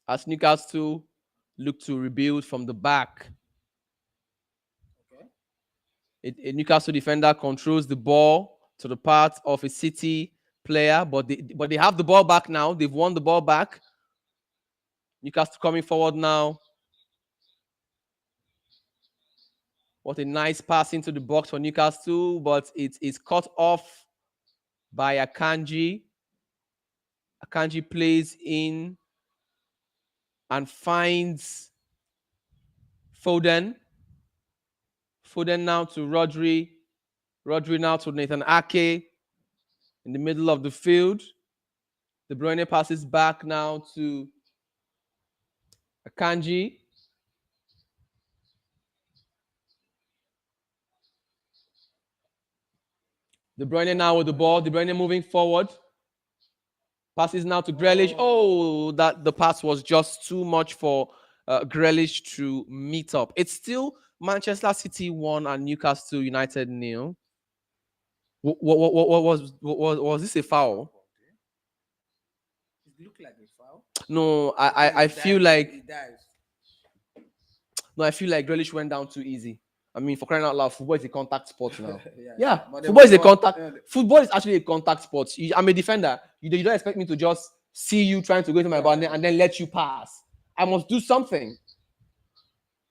as Newcastle look to rebuild from the back. Okay. A Newcastle defender controls the ball to the part of a City player, but they have the ball back now. They've won the ball back. Newcastle coming forward now. What a nice pass into the box for Newcastle, but it is cut off by Akanji. Akanji plays in and finds Foden. Foden now to Rodri. Rodri now to Nathan Ake in the middle of the field. De Bruyne passes back now to Akanji. De Bruyne now with the ball. De Bruyne moving forward. Passes now to Grealish. Oh, that the pass was just too much for Grealish to meet up. It's still Manchester City 1 and Newcastle United 0. Was this a foul? It looked like a foul. No, I feel like no, I feel like Grealish went down too easy. I mean, for crying out loud, football is a contact sport now. Yeah, football is a contact. Football is actually a contact sport. I'm a defender. You don't expect me to just see you trying to go into my body and then let you pass. I must do something.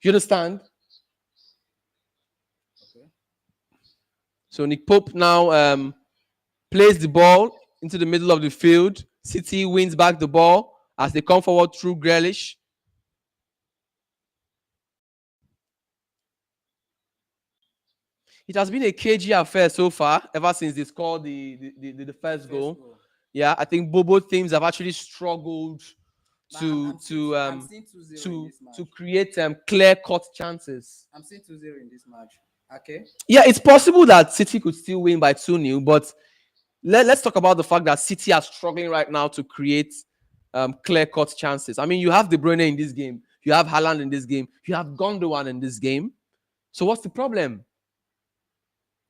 You understand? Okay. So Nick Pope now plays the ball into the middle of the field. City wins back the ball as they come forward through Grealish. It has been a cagey affair so far, ever since they scored the first goal. Yeah, I think both teams have actually struggled to create clear-cut chances. I'm seeing 2-0 in this match. Okay. Yeah, it's possible that City could still win by 2-0, but let's talk about the fact that City are struggling right now to create clear-cut chances. I mean, you have De Bruyne in this game, you have Haaland in this game, you have Gundogan in this game. So what's the problem?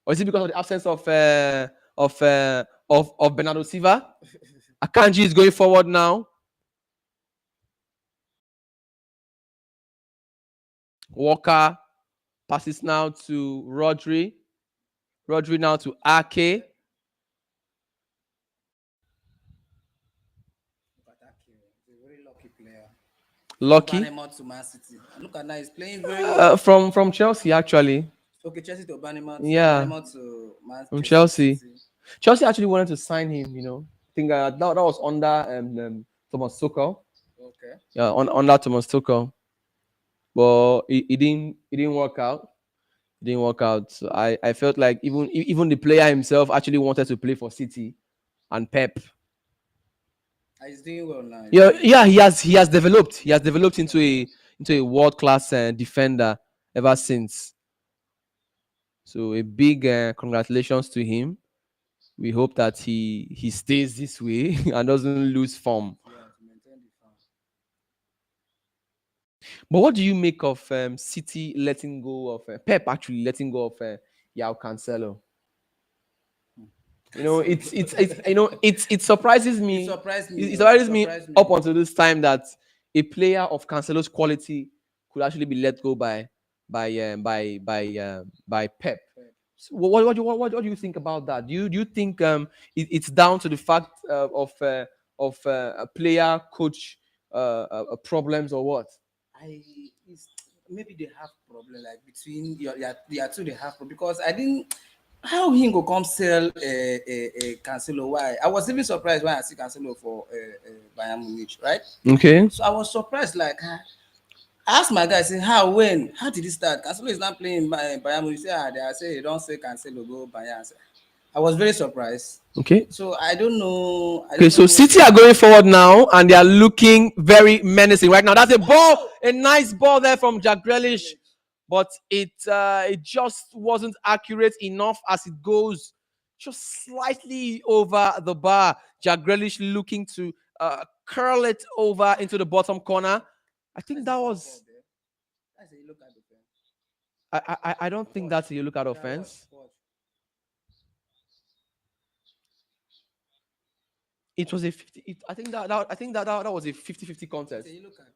Or is it because of the absence of Bernardo Silva? Akanji is going forward now. Walker passes now to Rodri. Rodri now to Ake. from Lucky. Bournemouth to Man City. And look at now, he's playing very well. From Chelsea actually. Okay, Chelsea to Bournemouth, Yeah, Bournemouth to from Manchester Chelsea. City. Chelsea actually wanted to sign him. I think that was under Thomas Tuchel. Okay. Yeah, under Thomas Tuchel, but it didn't work out. It didn't work out. So I felt like even the player himself actually wanted to play for City and Pep. He's doing well now. He's Yeah, doing well. yeah, he has developed into a world class defender ever since. So a big congratulations to him. We hope that he stays this way and doesn't lose form. Yeah, to maintain the farm. But what do you make of City letting go of Pep actually letting go of Yao Cancelo? So It surprises it me. surprised me. It Oh, it surprises me surprised up me. until this time that a player of Cancelo's quality could actually be let go by Pep. So what do you think about that? Do you think it's down to the fact of a player coach problems or what? I it's, maybe they have problem like between your two they have problem because I didn't how he go come sell a Cancelo. Why? I was even surprised when I see Cancelo for Bayern Munich, right? Okay. So I was surprised like I asked my guy, say how when how did he start? Cancelo is not playing by Bayern Munich. Say I say they don't say Cancelo go Bayern. I was very surprised. Okay. So I don't know. I Okay, don't so know. City are going forward now, and they are looking very menacing right now. That's a ball, a nice ball there from Jack Grealish, but it just wasn't accurate enough as it goes just slightly over the bar. Jack Grealish looking to curl it over into the bottom corner. I think that was. That's a look at the pen. I don't think that's a look at Yeah, watch, offense. watch. It was a 50. I think that was a 50-50 It's contest. a look at.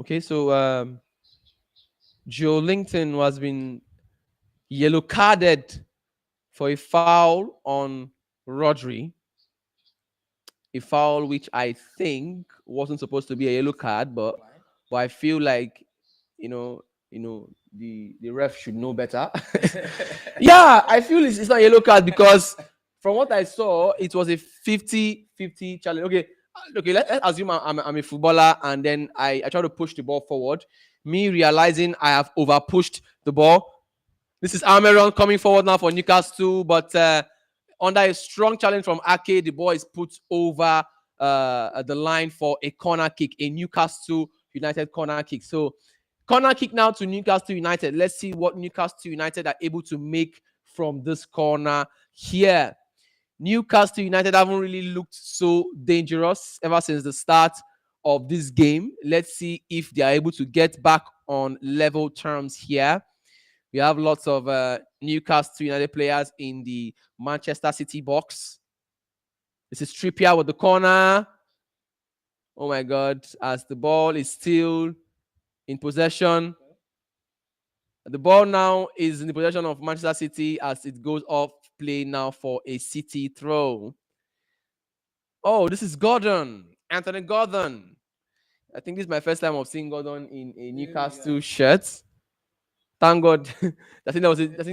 Okay, so Joe Linton has been yellow carded for a foul on Rodri. A foul which I think wasn't supposed to be a yellow card, but Why? I feel like you know the ref should know better. Yeah, I feel it's not a yellow card because from what I saw, it was a 50-50 challenge. Okay, let's assume I'm a footballer and then I try to push the ball forward. Me realizing I have over pushed the ball. This is Almiron coming forward now for Newcastle, but under a strong challenge from Ake, the ball is put over the line for a corner kick, a Newcastle United corner kick. So, corner kick now to Newcastle United. Let's see what Newcastle United are able to make from this corner here. Newcastle United haven't really looked so dangerous ever since the start of this game. Let's see if they are able to get back on level terms here. We have lots of Newcastle United players in the Manchester City box. This is Trippier with the corner. Oh my God, as the ball is still in possession. The ball now is in the possession of Manchester City as it goes off play now for a City throw. Oh, this is Gordon. Anthony Gordon. I think this is my first time of seeing Gordon in a Newcastle shirt. Thank God. I think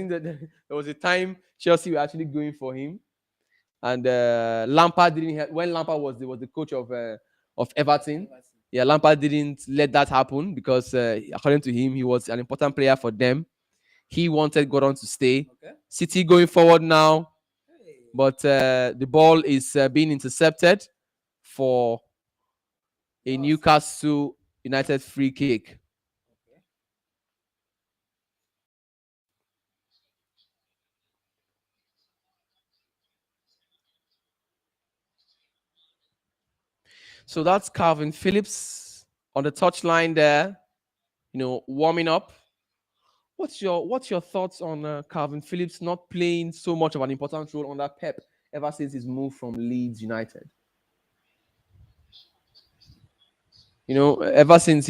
there was a time Chelsea were actually going for him, and Lampard didn't. When Lampard was the coach of Everton. Yeah, Lampard didn't let that happen because according to him, he was an important player for them. He wanted Gordon to stay. Okay. City going forward now, Hey. but the ball is being intercepted for a Lost. Newcastle United free kick. Okay. So that's Calvin Phillips on the touchline there, warming up. What's your thoughts on Calvin Phillips not playing so much of an important role under Pep ever since his move from Leeds United? Ever since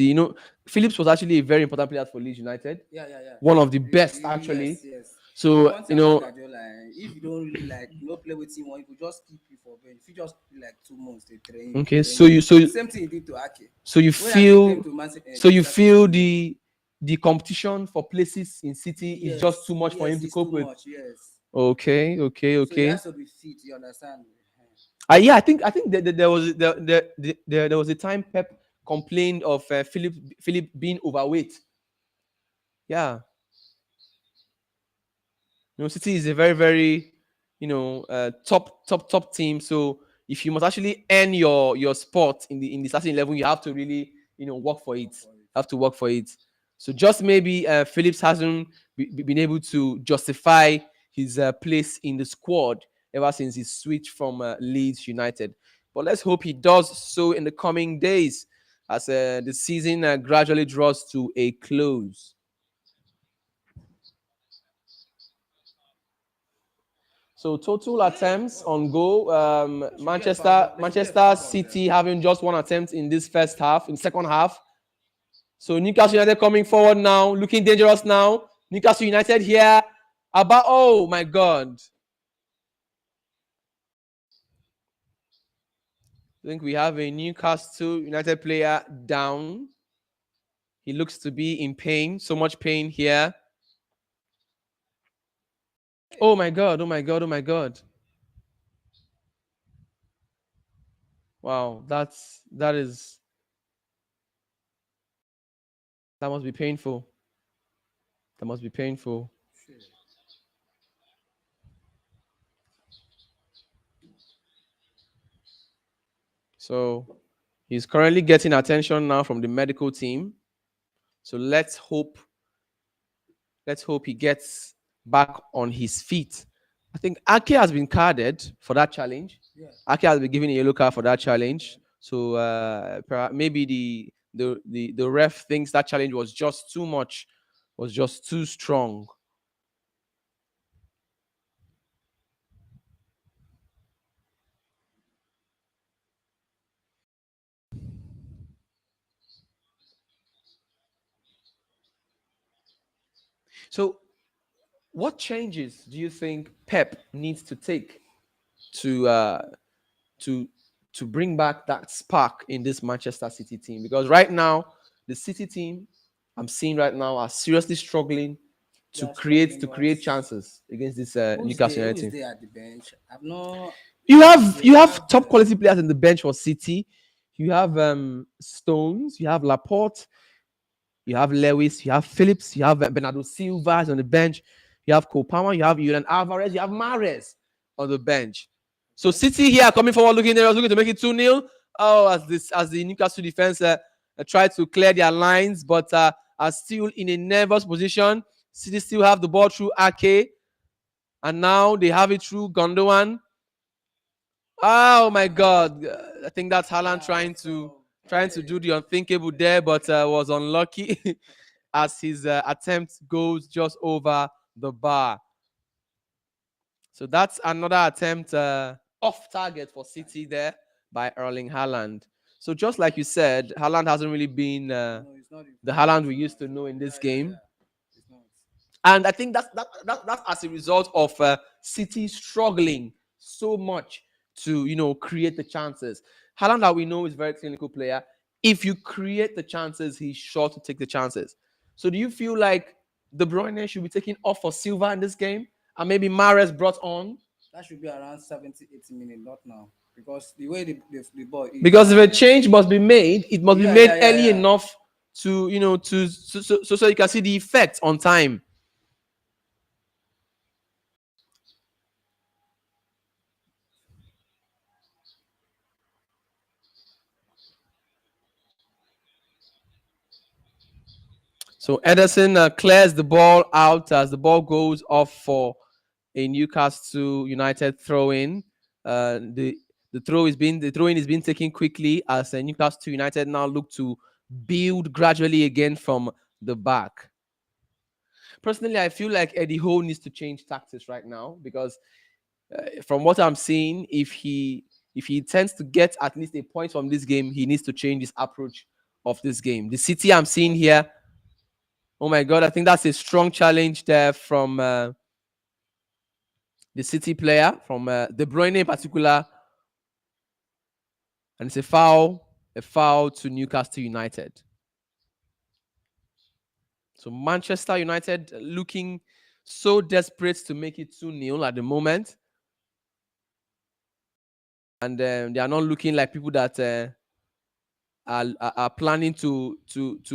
Phillips was actually a very important player for Leeds United. Yeah, yeah, yeah. One of the best, actually. Yes, yes. So One thing about Guardiola, if you don't really like no play with him, or if you just keep you for bench, if you just play like 2 months, okay, they train you. The same thing he did to Ake. so you When Ake came feel to so you Manchester feel City, the competition for places in City is just too much for him yes, to it's too cope with. much. Yes, Okay, okay, so he okay. has to be fit. You understand? Yeah, I think there was there was a time Pep complained of Philip being overweight. Yeah, City is a very, very, top team. So if you must actually earn your spot in the starting 11, you have to really, work for it. Work for it. Have to work for it. So just maybe Phillips hasn't been able to justify his place in the squad ever since he switched from Leeds United. But let's hope he does so in the coming days as the season gradually draws to a close. So total attempts on goal. Should get a foul ball. There should be a foul Manchester ball there. City having just one attempt in this first half, in second half. So Newcastle United coming forward now, looking dangerous now. Newcastle United here. About oh my god. I think we have a Newcastle United player down. He looks to be in pain, so much pain here. Oh my god, oh my god, oh my god. Wow, that must be painful. That must be painful. Shit. So he's currently getting attention now from the medical team. So let's hope he gets back on his feet. I think Ake has been carded for that challenge. Yeah. Ake has been given a yellow card for that challenge. So maybe the ref thinks that challenge was just too much, was just too strong. So what changes do you think Pep needs to take to to to bring back that spark in this Manchester City team? Because right now, the City team I'm seeing right now are seriously struggling They to are create struggling, to but create chances against this who's Newcastle there? Who United is team. there at the bench? I've no. You Okay, have we you have have. top quality players in the bench for City. You have Stones, you have Laporte, you have Lewis, you have Phillips, you have Bernardo Silva is on the bench, you have Copama, you have Julian Alvarez, you have Mahrez on the bench. So Okay. City here coming forward, looking to make it 2-0. Oh, as the Newcastle defense tried to clear their lines, but are still in a nervous position. City still have the ball through Ake, and now they have it through Gondowan. Oh my God! I think that's Haaland Yeah. trying to do the unthinkable there, but was unlucky as his attempt goes just over the bar. So that's another attempt off target for City there by Erling Haaland. So just like you said, Haaland hasn't really been No, it's not the the Haaland best we used Holland. to know in Yeah, this yeah, game. yeah. It's not. And I think that's as a result of City struggling so much to create the chances. Haaland, that we know, is a very clinical player. If you create the chances, he's sure to take the chances. So do you feel like De Bruyne should be taken off for Silva in this game, and maybe Mahrez brought on? That should be around 70, 80 minutes, not now. Because the way the ball is Because if now. a change must be made, it must be Yeah, made yeah, yeah, early yeah. enough to so you can see the effect on time. So Ederson clears the ball out as the ball goes off for a Newcastle United throw in. The throw in is being taken quickly as Newcastle United now look to build gradually again from the back. Personally, I feel like Eddie Howe needs to change tactics right now because from what I'm seeing, if he intends to get at least a point from this game, he needs to change his approach of this game. The City I'm seeing here, oh my God, I think that's a strong challenge there from the City player from De Bruyne in particular, and it's a foul to Newcastle United. So Manchester United looking so desperate to make it 2-0 at the moment, and they are not looking like people that are planning to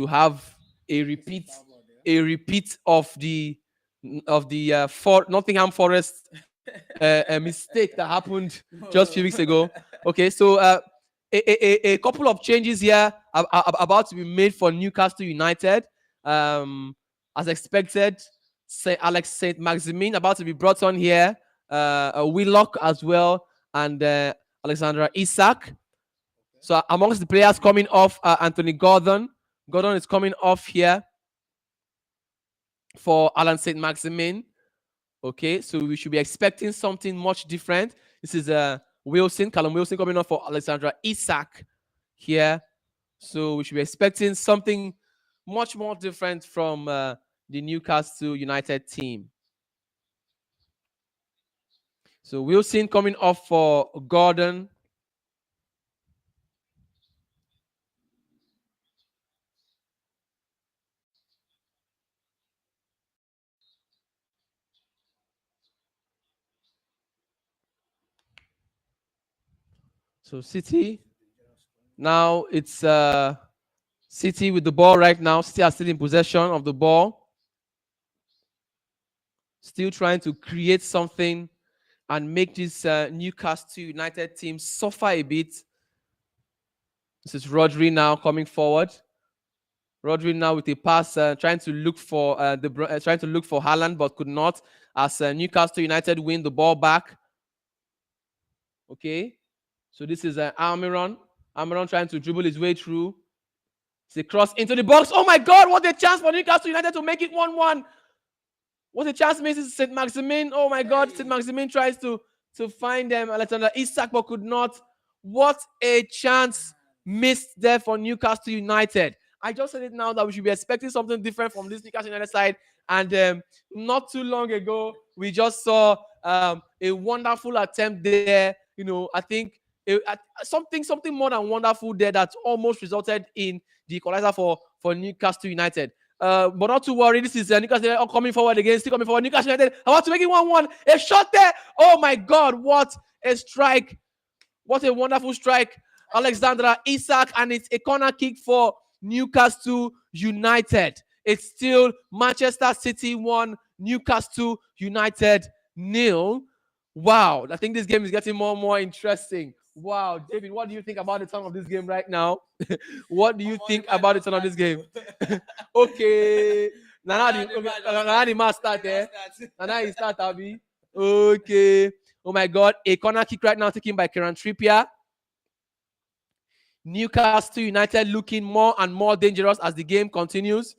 have a repeat of the Nottingham Forest a mistake that happened just a few weeks ago. Okay, so a couple of changes here are about to be made for Newcastle United. As expected, Alex Saint Maximin about to be brought on here. Willock as well, and Alexandra Isak. So amongst the players coming off, Anthony Gordon. Gordon is coming off here for Alan Saint Maximin. Okay, so we should be expecting something much different. This is Callum Wilson coming off for Alexandra Isak here. So we should be expecting something much more different from the Newcastle United team. So Wilson coming off for Gordon. So City. Now it's City with the ball right now. City are still in possession of the ball. Still trying to create something and make this Newcastle United team suffer a bit. This is Rodri now coming forward. Rodri now with a pass, trying to look for Haaland, but could not, as Newcastle United win the ball back. Okay, so this is Almiron. Almiron trying to dribble his way through. It's a cross into the box. Oh my God! What a chance for Newcastle United to make it 1-1. What a chance misses Saint Maximin. Oh my God! Saint Maximin tries to find them. Alexander Isak, but could not. What a chance missed there for Newcastle United. I just said it now that we should be expecting something different from this Newcastle United side. And not too long ago, we just saw a wonderful attempt there. You know, I think something more than wonderful there that almost resulted in the equalizer for Newcastle United. But not to worry, this is Newcastle United coming forward again, still coming forward. Newcastle United about to make it 1-1. A shot there. Oh my God, what a strike. What a wonderful strike. Alexandra Isak, and it's a corner kick for Newcastle United. It's still Manchester City 1, Newcastle United 0. Wow, I think this game is getting more and more interesting. Wow, David, what do you think about the turn of this game right now? What do you think about the turn of this game? Okay. Now the match start there. Now he start, Abby. Okay. Oh my God, a corner kick right now taken by Kieran Trippier. Newcastle United looking more and more dangerous as the game continues,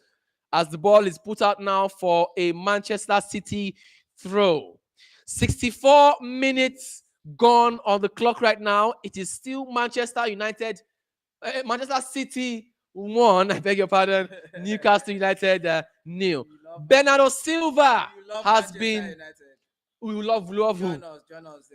as the ball is put out now for a Manchester City throw. 64 minutes gone on the clock right now. It is still Manchester City 1, I beg your pardon, Newcastle United 0. Bernardo Silva has been... We love him.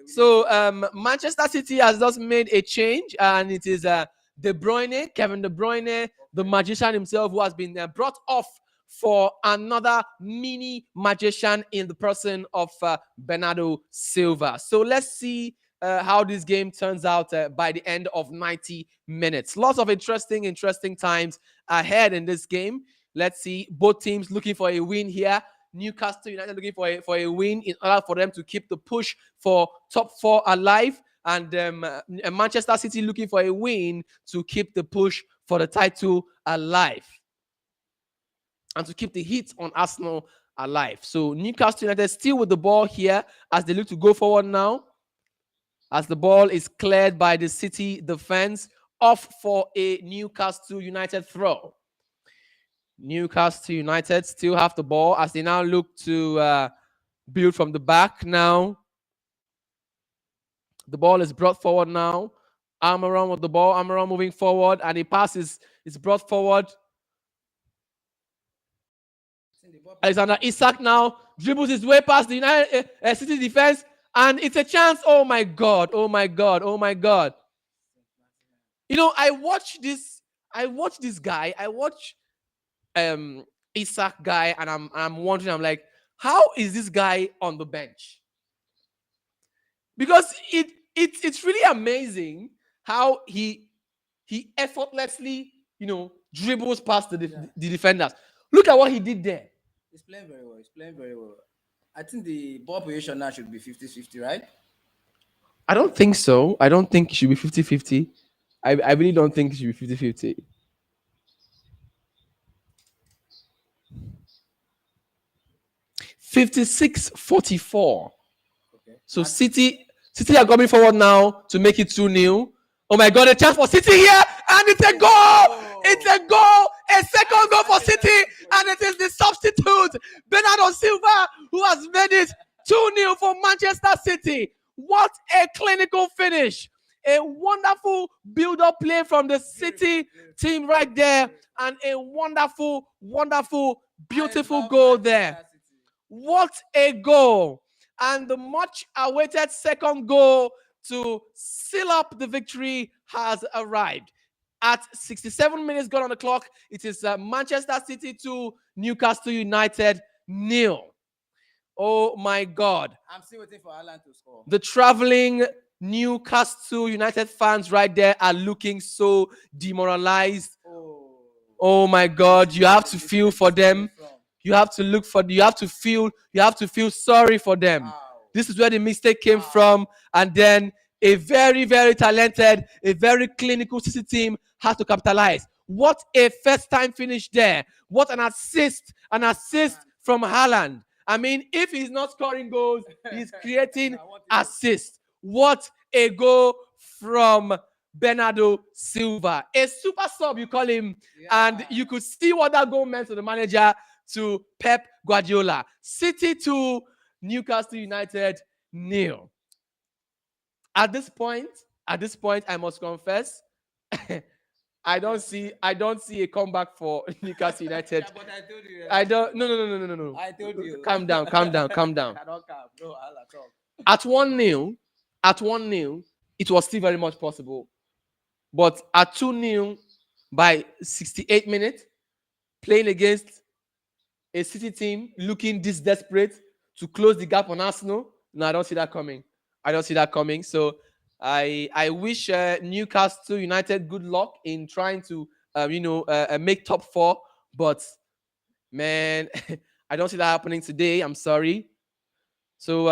So Manchester City has just made a change, and it is Kevin De Bruyne, the magician himself, who has been brought off for another mini magician in the person of Bernardo Silva. So let's see how this game turns out by the end of 90 minutes. Lots of interesting times ahead in this game. Let's see, both teams looking for a win here. Newcastle United looking for a win in order for them to keep the push for top 4 alive, and Manchester City looking for a win to keep the push for the title alive and to keep the heat on Arsenal alive. So Newcastle United still with the ball here as they look to go forward now, as the ball is cleared by the City defense, off for a Newcastle United throw. Newcastle United still have the ball as they now look to build from the back now. The ball is brought forward now. Almiron with the ball. Almiron moving forward, and a pass is brought forward. Alexander Isak now dribbles his way past the United City defense. And it's a chance. Oh my God. Oh my God. Oh my God. You know, I watch this guy. I watch um Isaac guy, and I'm wondering, I'm like, how is this guy on the bench? Because it's really amazing how he effortlessly, dribbles past Yeah. the defenders. Look at what he did there. He's playing very well. He's playing very well. I think the ball position now should be 50-50, right? I don't think so. I don't think it should be 50-50. I really don't think it should be 50-50. 56-44. Okay. So City are coming forward now to make it 2-0. Oh my God, a chance for City here, and it's a goal! It's a goal! A second goal for City, and it is the substitute, Bernardo Silva, who has made it 2-0 for Manchester City. What a clinical finish! A wonderful build-up play from the City team right there, and a wonderful, wonderful, beautiful goal there. What a goal! And the much awaited second goal to seal up the victory has arrived. At 67 minutes gone on the clock, it is Manchester City 2, Newcastle United 0. Oh my God. I'm still waiting for Alan to score. The traveling Newcastle United fans right there are looking so demoralized. Oh my God. You have to feel for them. You have to you have to feel sorry for them. Wow. This is where the mistake came from. And then a very, very talented, a very clinical City team had to capitalize. What a first time finish there. What an assist from Haaland. I mean, if he's not scoring goals, he's creating assists. What a goal from Bernardo Silva. A super sub, you call him. Yeah. And you could see what that goal meant to the manager, to Pep Guardiola. City 2, Newcastle United 0. At this point, I must confess, I don't see a comeback for Newcastle United. Yeah, but I told you. I don't. No. I told you. Calm down. I don't calm. No, Alan, talk. At 1-0, it was still very much possible. But at 2-0 by 68 minutes, playing against a City team looking this desperate to close the gap on Arsenal, no, I don't see that coming. So I wish Newcastle United good luck in trying to make top 4. But man, I don't see that happening today. I'm sorry. So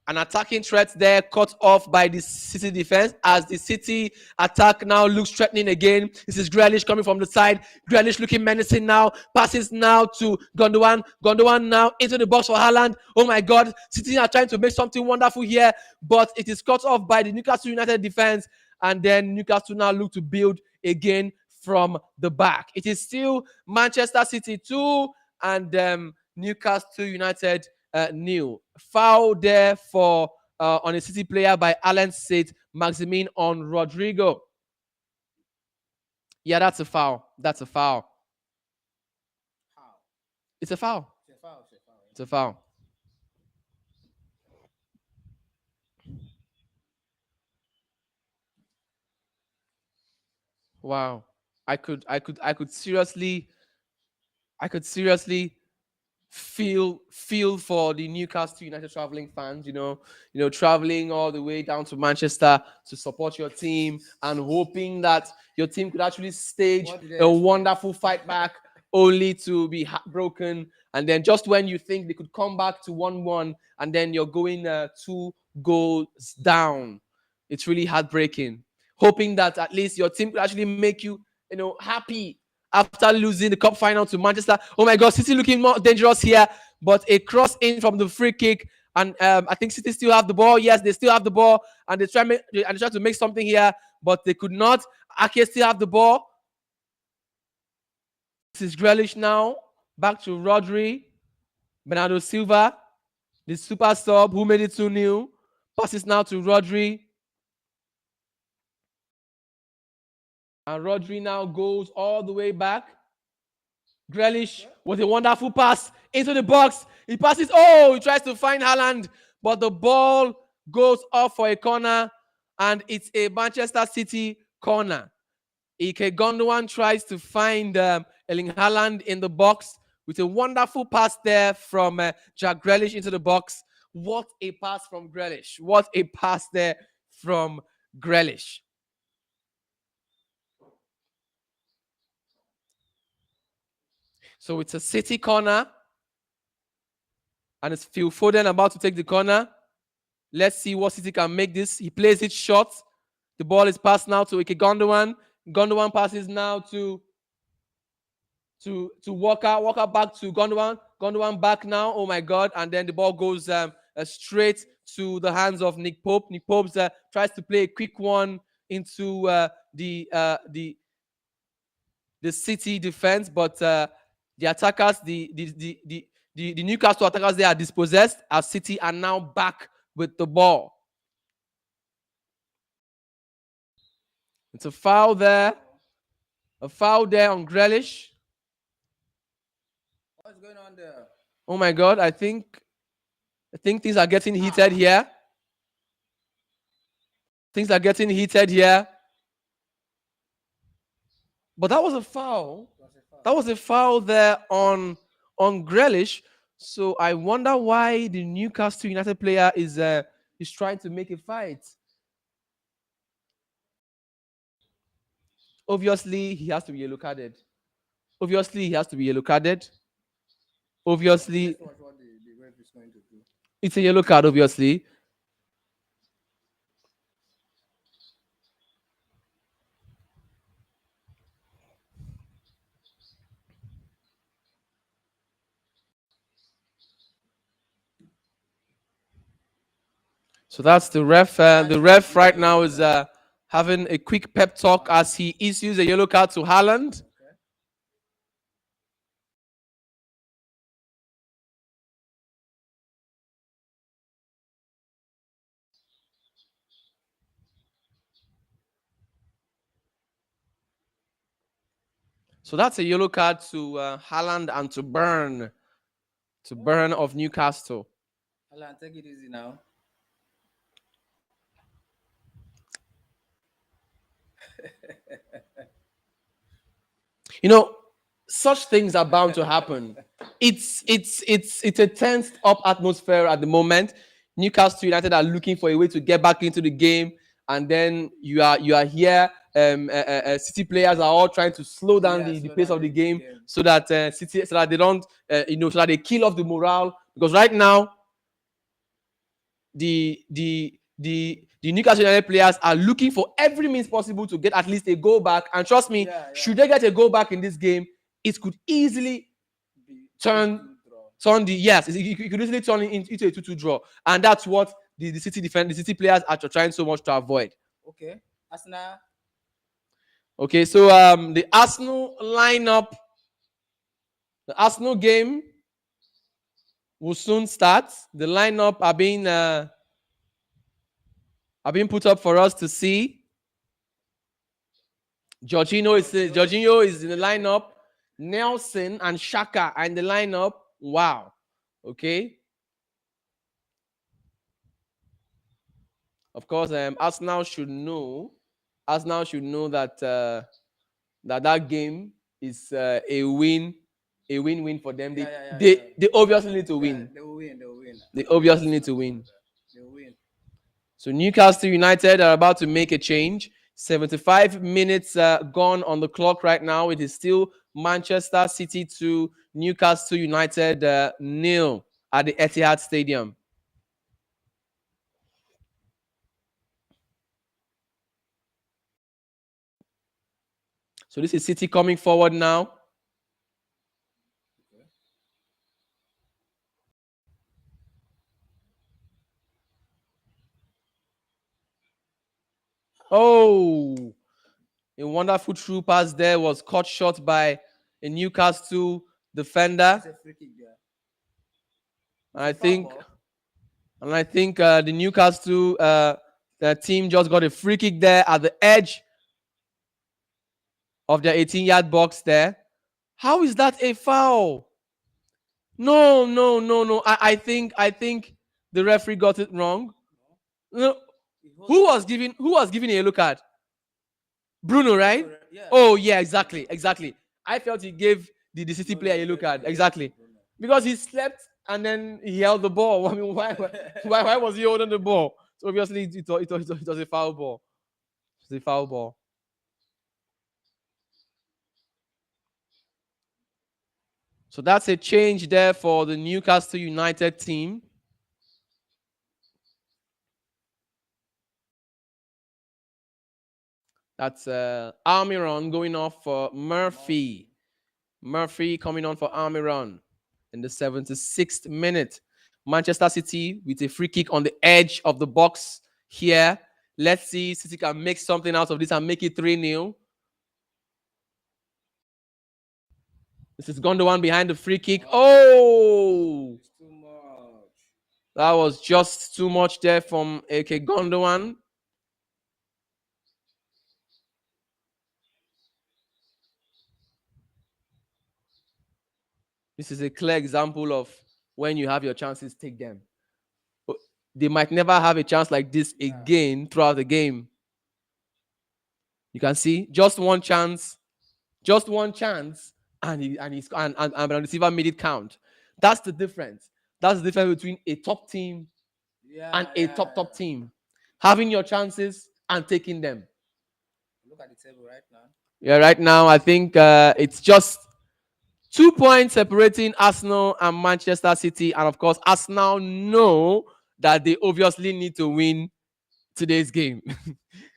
an attacking threat there cut off by the City defense as the City attack now looks threatening again. This is Grealish coming from the side. Grealish looking menacing now. Passes now to Gundogan. Gundogan now into the box for Haaland. Oh my God. City are trying to make something wonderful here, but it is cut off by the Newcastle United defense. And then Newcastle now look to build again from the back. It is still Manchester City 2 and Newcastle United new. Foul there for on a City player by Alan Saint Maximin on Rodrigo. Yeah, that's a foul. It's a foul. It's a foul. It's a foul. Wow. I could seriously feel for the Newcastle United traveling fans, traveling all the way down to Manchester to support your team and hoping that your team could actually stage a wonderful fight back, only to be heartbroken. And then just when you think they could come back to 1-1, and then you're going 2 goals down. It's really heartbreaking. Hoping that at least your team could actually make you, happy after losing the cup final to Manchester. Oh my God, City looking more dangerous here, but a cross in from the free kick, and I think City still have the ball. Yes, they still have the ball, and they try to make something here, but they could not. Ake still have the ball. This is Grealish now, back to Rodri, Bernardo Silva, the super sub who made it 2-0. Passes now to Rodri. And Rodri now goes all the way back. Grealish with a wonderful pass into the box. He passes. Oh, he tries to find Haaland, but the ball goes off for a corner, and it's a Manchester City corner. Ike Gondwan tries to find Erling Haaland in the box with a wonderful pass there from Jack Grealish into the box. What a pass from Grealish. What a pass there from Grealish. So it's a City corner. And it's Phil Foden about to take the corner. Let's see what City can make this. He plays it short. The ball is passed now to Ike Gondwan. Gondwan passes now to Walker. Walker back to Gondwan. Gondwan back now. Oh my God! And then the ball goes straight to the hands of Nick Pope. Nick Pope tries to play a quick one into the City defense, but the attackers, the Newcastle attackers, they are dispossessed as City are now back with the ball. It's a foul there. A foul there on Grealish. What's going on there? Oh my God, I think things are getting heated here. Things are getting heated here. But that was a foul. That was a foul there on Grealish. So I wonder why the Newcastle United player is trying to make a fight. Obviously, he has to be yellow carded. Obviously, he has to be yellow carded. Obviously, Let's watch what the ref is going to do. it's a yellow card, obviously. So that's the ref. The ref right now is having a quick pep talk as he issues a yellow card to Haaland. Okay. So that's a yellow card to Haaland and to Burn of Newcastle. Alan, take it easy now. You know, such things are bound to happen. It's a tensed up atmosphere at the moment. Newcastle United are looking for a way to get back into the game, and then you are here. City players are all trying to slow down the pace of the game so that City so that they don't so that they kill off the morale, because right now the Newcastle United players are looking for every means possible to get at least a goal back. And trust me, should they get a goal back in this game, it could easily turn the it could easily turn into a 2-2 draw, and that's what the City players are trying so much to avoid. Okay, Arsenal. Okay, so the Arsenal lineup, the Arsenal game will soon start. The lineup are being put up for us to see. Jorginho is in the lineup. Nelson and Xhaka are in the lineup. Wow. Okay. Of course, Arsenal should know that that game is a win-win for them. They obviously need to win. They will win. They will win. They obviously need to win. They will win. So Newcastle United are about to make a change. 75 minutes gone on the clock right now. It is still Manchester City 2, Newcastle United 0 at the Etihad Stadium. So this is City coming forward now. Oh, a wonderful through pass there was cut short by a Newcastle defender. It's a free kick there. And I think the Newcastle the team just got a free kick there at the edge of their 18-yard box there. How is that a foul? No. I think the referee got it wrong. No, He holds the ball. who was giving a yellow card? Bruno, right? Bruno, yeah. Oh yeah, exactly, exactly. I felt he gave the City No, player no, a he yellow gave card. he gave it to Exactly. Bruno. Because he slept and then he held the ball. I mean, why was he holding the ball? So obviously it was a foul ball. It was a foul ball. So that's a change there for the Newcastle United team. That's Almiron going off for Murphy. Murphy. Murphy coming on for Almiron in the 76th minute. Manchester City with a free kick on the edge of the box here. Let's see if City can make something out of this and make it 3-0. This is Gondwan behind the free kick. Oh! It's too much. That was just too much there from AK Gondwan. This is a clear example of when you have your chances, take them. They might never have a chance like this Yeah. again throughout the game. You can see just one chance, and and the receiver made it count. That's the difference. That's the difference between a top team and Yeah, a yeah, top yeah. team. Having your chances and taking them. Look at the table right now. Yeah, right now I think it's just 2 points separating Arsenal and Manchester City, and of course, Arsenal know that they obviously need to win today's game.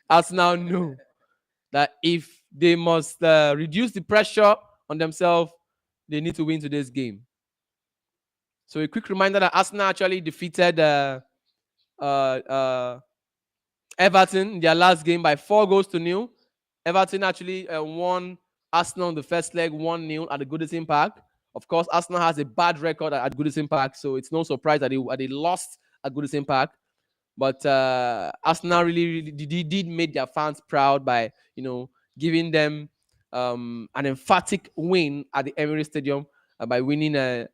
Arsenal know that if they must reduce the pressure on themselves, they need to win today's game. So a quick reminder that Arsenal actually defeated uh, uh, Everton in their last game by 4 goals to nil. Everton actually won Arsenal in the first leg 1-0 at the Goodison Park. Of course, Arsenal has a bad record at Goodison Park, so it's no surprise that they lost at Goodison Park. But Arsenal really did make their fans proud by giving them an emphatic win at the Emirates Stadium by winning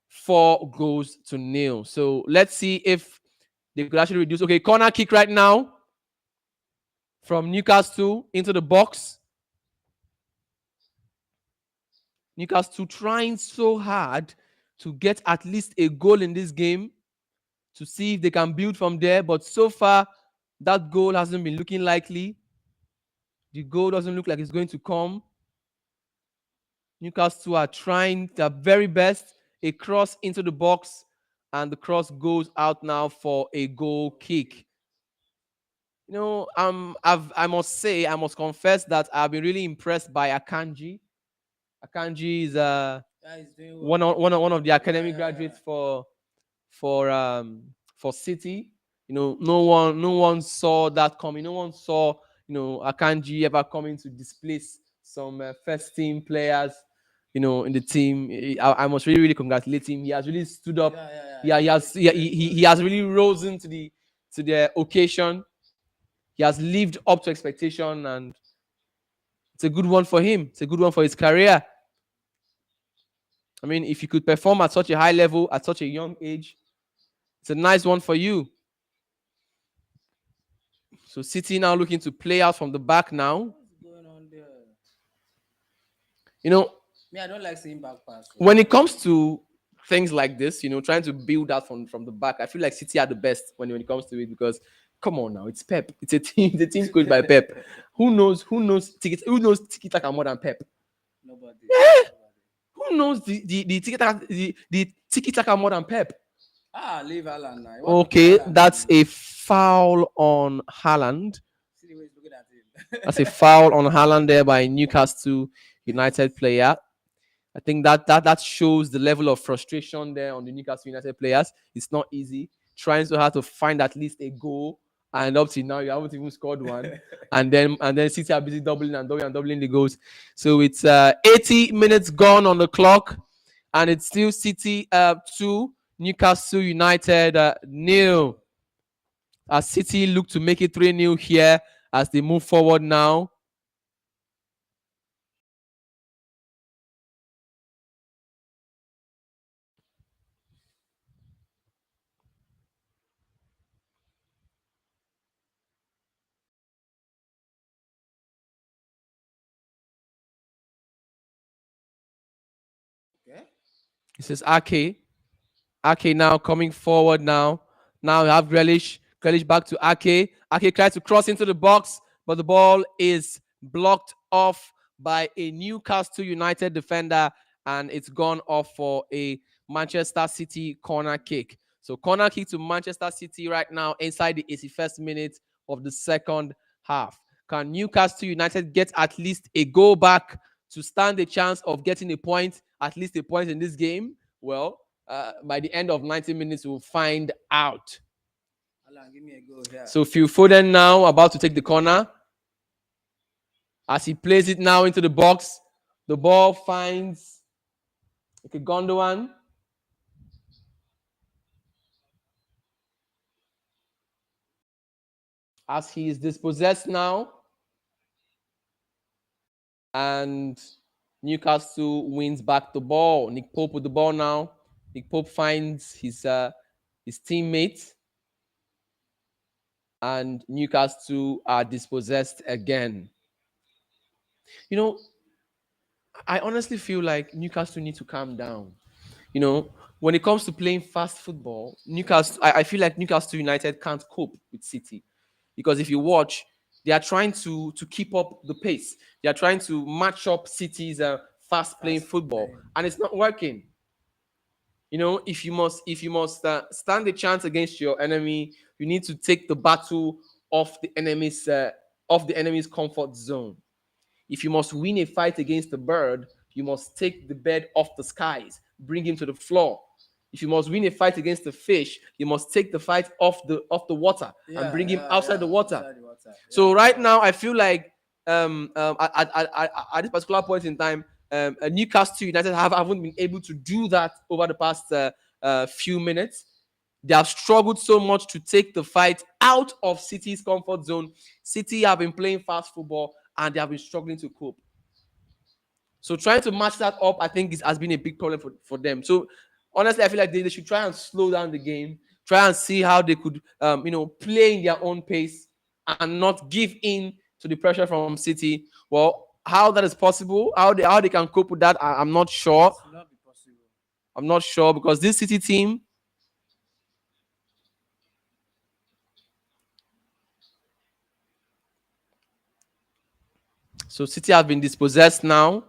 4 goals to nil. So let's see if they could actually reduce. Okay, corner kick right now from Newcastle into the box. Newcastle trying so hard to get at least a goal in this game to see if they can build from there. But so far, that goal hasn't been looking likely. The goal doesn't look like it's going to come. Newcastle are trying their very best. A cross into the box, and the cross goes out now for a goal kick. I must say, I must confess that I've been really impressed by Akanji. Akanji is Yeah, he's doing one well. of, one of, one of the Yeah, academic yeah, yeah. graduates for City. No one saw that coming. No one saw Akanji ever coming to displace some first team players. In the team, I must really congratulate him. He has really stood up. Yeah, yeah, yeah. Yeah, He's doing he well. has really risen to the occasion. He has lived up to expectation, and it's a good one for him. It's a good one for his career. I mean, if you could perform at such a high level at such a young age, it's a nice one for you. So City now looking to play out from the back now. What's going on there? You know, Me, I don't like seeing back pass. So when I it don't comes like it. to things like this, trying to build out from the back, I feel like City are the best when it comes to it because come on now, it's Pep. It's a team, the team's coached by Pep. Who knows Tiki Taka more than Pep? Nobody. Nobody. Who knows the Tiki Taka the Tiki Taka more than Pep? Leave Alan now. You want to play Okay, Alan that's now? a foul on Haaland. See the way he's looking at him. That's a foul on Haaland there by Newcastle United player. I think that shows the level of frustration there on the Newcastle United players. It's not easy trying so hard to find at least a goal, and up to now you haven't even scored one. And then City are busy doubling the goals. So it's 80 minutes gone on the clock, and it's still City 2, Newcastle United nil. As City look to make it 3-0 here as they move forward now. Okay. This is Ake. Ake now coming forward now. Now you have Grealish. Grealish back to Ake. Ake tries to cross into the box, but the ball is blocked off by a Newcastle United defender, and it's gone off for a Manchester City corner kick. So corner kick to Manchester City right now inside the 81st minute of the second half. Can Newcastle United get at least a goal back to stand a chance of getting a point, at least a point in this game? Well, by the end of 90 minutes, we'll find out. Alan, give me a go here. So Phil Foden now about to take the corner. As he plays it now into the box, the ball finds Gondwan. As he is dispossessed now, and Newcastle wins back the ball. Nick Pope with the ball now. Nick Pope finds his teammate, and Newcastle are dispossessed again. You know, I honestly feel like Newcastle need to calm down. You know, when it comes to playing fast football, I feel like Newcastle United can't cope with City, because if you watch, they are trying to keep up the pace. They are trying to match up City's fast playing Fast football, playing. and it's not working. You know, if you must stand a chance against your enemy, you need to take the battle off the enemy's comfort zone. If you must win a fight against the bird, you must take the bird off the skies, bring him to the floor. If you must win a fight against the fish, you must take the fight off the water and Yeah, bring him yeah, outside yeah. the water. Outside the water. So Yeah, right yeah. now, I feel like at this particular point in time, Newcastle United haven't been able to do that over the past few minutes. They have struggled so much to take the fight out of City's comfort zone. City have been playing fast football and they have been struggling to cope. So trying to match that up, I think, has been a big problem for them. So honestly, I feel like they should try and slow down the game, try and see how they could, play in their own pace and not give in to the pressure from City. Well, how that is possible, how they can cope with that, I'm not sure. It will not be possible. I'm not sure because this City team, so City have been dispossessed now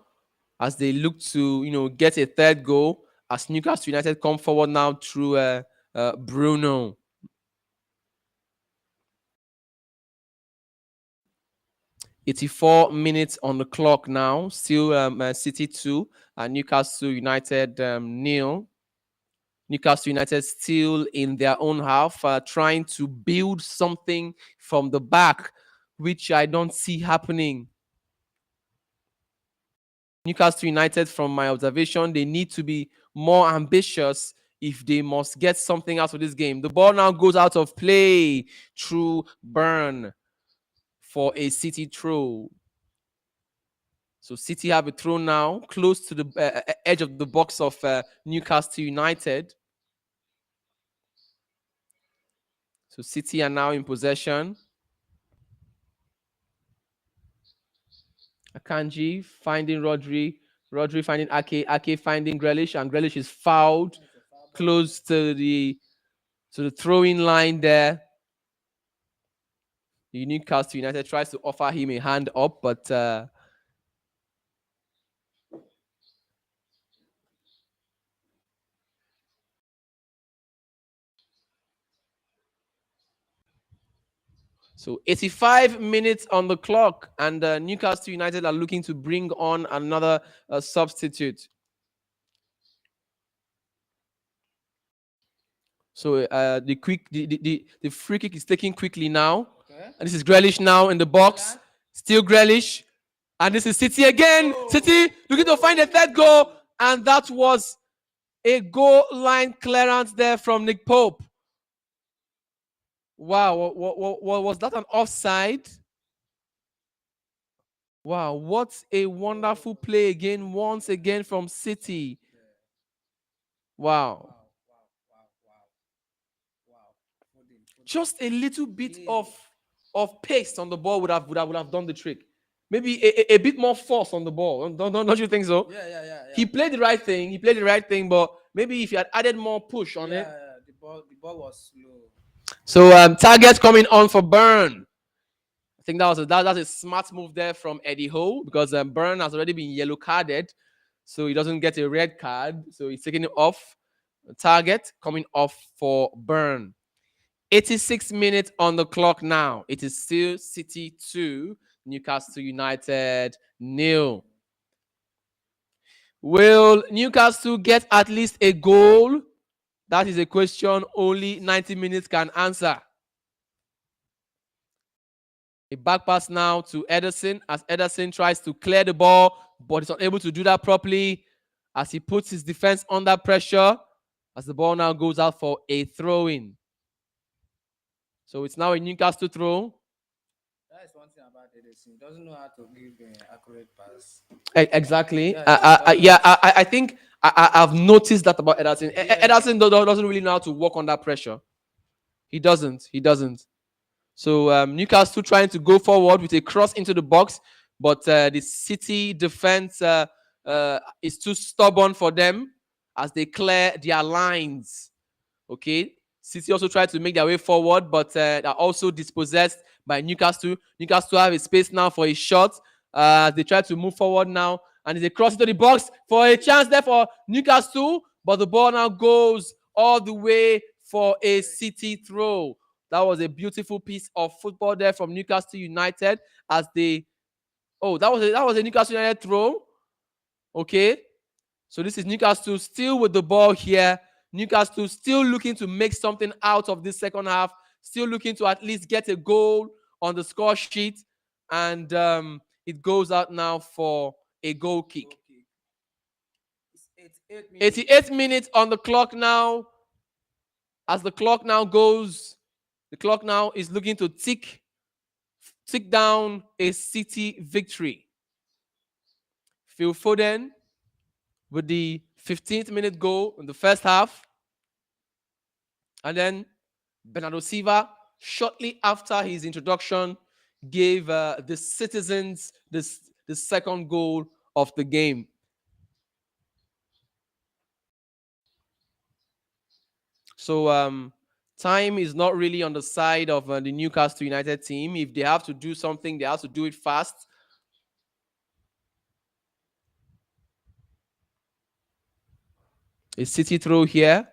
as they look to get a third goal as Newcastle United come forward now through Bruno. 84 minutes on the clock now. Still City 2 and Newcastle United nil. Newcastle United still in their own half, trying to build something from the back, which I don't see happening. Newcastle United, from my observation, they need to be more ambitious if they must get something out of this game. The ball now goes out of play through Burn for a City throw. So City have a throw now, close to the edge of the box of Newcastle United. So City are now in possession. Akanji finding Rodri. Rodri finding Ake. Ake finding Grealish, and Grealish is fouled close to the throwing line there. The Newcastle United tries to offer him a hand up, but so 85 minutes on the clock, and Newcastle United are looking to bring on another substitute. So the free kick is taken quickly now, Okay. and this is Grealish now in the box. Still Grealish, and this is City again. City looking to find a third goal, and that was a goal line clearance there from Nick Pope. Wow, what was that, an offside? Wow, what a wonderful play again, once again from City. Wow. Foden. Just a little bit of pace on the ball would have done the trick. maybe a bit more force on the ball. Don't you think so? Yeah. He played the right thing. He played the right thing, but maybe if he had added more push on it. The ball was slow. So target coming on for Burn. I think that's a smart move there from Eddie Ho, because Burn has already been yellow carded, so he doesn't get a red card. So he's taking it off. Target coming off for Burn. 86 minutes on the clock now. It is still City 2, Newcastle United 0. Will Newcastle get at least a goal? That is a question only 90 minutes can answer. A back pass now to Ederson, as Ederson tries to clear the ball, but is unable to do that properly as he puts his defense under pressure, as the ball now goes out for a throw-in. So it's now a Newcastle throw. That is one thing about Ederson. He doesn't know how to give an accurate pass. Exactly. Yeah, I think I've noticed that about Ederson. Ederson doesn't really know how to work under pressure. He doesn't. So Newcastle trying to go forward with a cross into the box, but the City defense is too stubborn for them as they clear their lines. Okay. City also tried to make their way forward, but are also dispossessed by Newcastle. Newcastle have a space now for a shot. They try to move forward now, and they cross into the box for a chance there for Newcastle, but the ball now goes all the way for a City throw. That was a beautiful piece of football there from Newcastle United as they. Oh, that was a Newcastle United throw. Okay, so this is Newcastle still with the ball here. Newcastle still looking to make something out of this second half. Still looking to at least get a goal on the score sheet, and it goes out now for a goal kick. 88 minutes on the clock now. As the clock now goes, the clock now is looking to tick down a City victory. Phil Foden with the 15th minute goal in the first half. And then Bernardo Silva, shortly after his introduction, gave the citizens the second goal of the game. So time is not really on the side of the Newcastle United team. If they have to do something, they have to do it fast. A City throw here.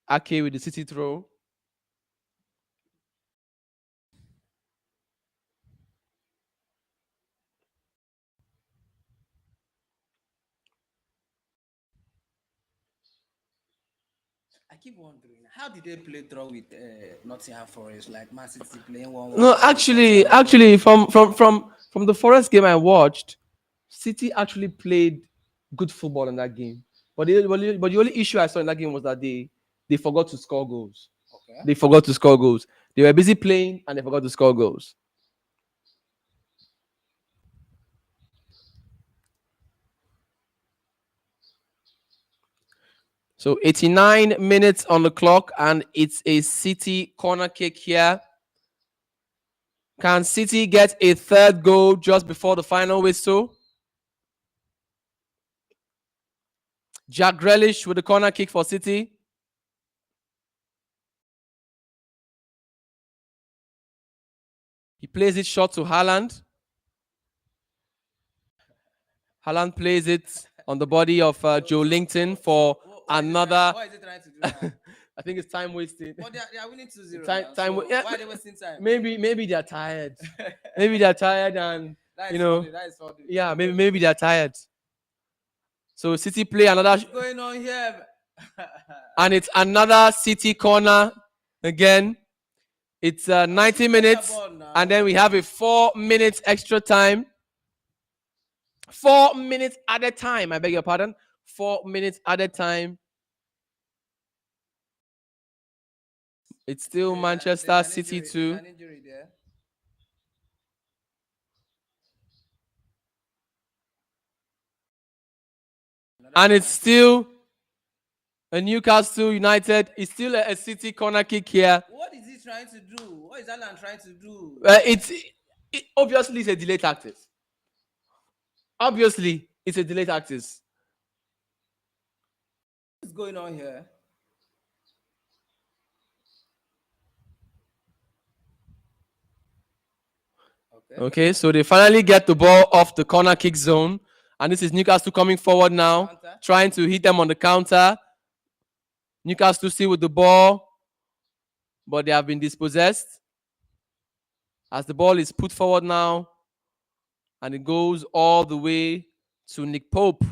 Ake with the City throw. I keep wondering, how did they play draw with Nottingham Forest? Like Man City playing 1-1. No, actually, from the Forest game I watched, City actually played good football in that game. But the only issue I saw in that game was that they forgot to score goals. Okay. They forgot to score goals. They were busy playing and they forgot to score goals. So 89 minutes on the clock, and it's a City corner kick here. Can City get a third goal just before the final whistle? Jack Grealish with the corner kick for City. He plays it short to Haaland. Haaland plays it on the body of Joe Linton for another. What is it trying to do now? I think it's time wasted. But they are winning 2-0. Time, now, time. so Yeah, why are they wasting time? maybe they're tired. Maybe they're tired, and That you is know, funny. That is funny. yeah, maybe they're tired. So City play another, What's going on here? and it's another City corner again. It's 90 minutes, and then we have a 4 minutes extra time. 4 minutes at a time. I beg your pardon. 4 minutes at a time. It's still Manchester City 2. And it's still a Newcastle United. It's still a City corner kick here. What is he trying to do? What is Alan trying to do? It obviously is a delay tactic. Obviously, it's a delay tactics. What's going on here? Okay. Okay, so they finally get the ball off the corner kick zone. And this is Newcastle coming forward now, Counter. trying to hit them on the counter. Newcastle still with the ball, but they have been dispossessed. As the ball is put forward now, and it goes all the way to Nick Pope.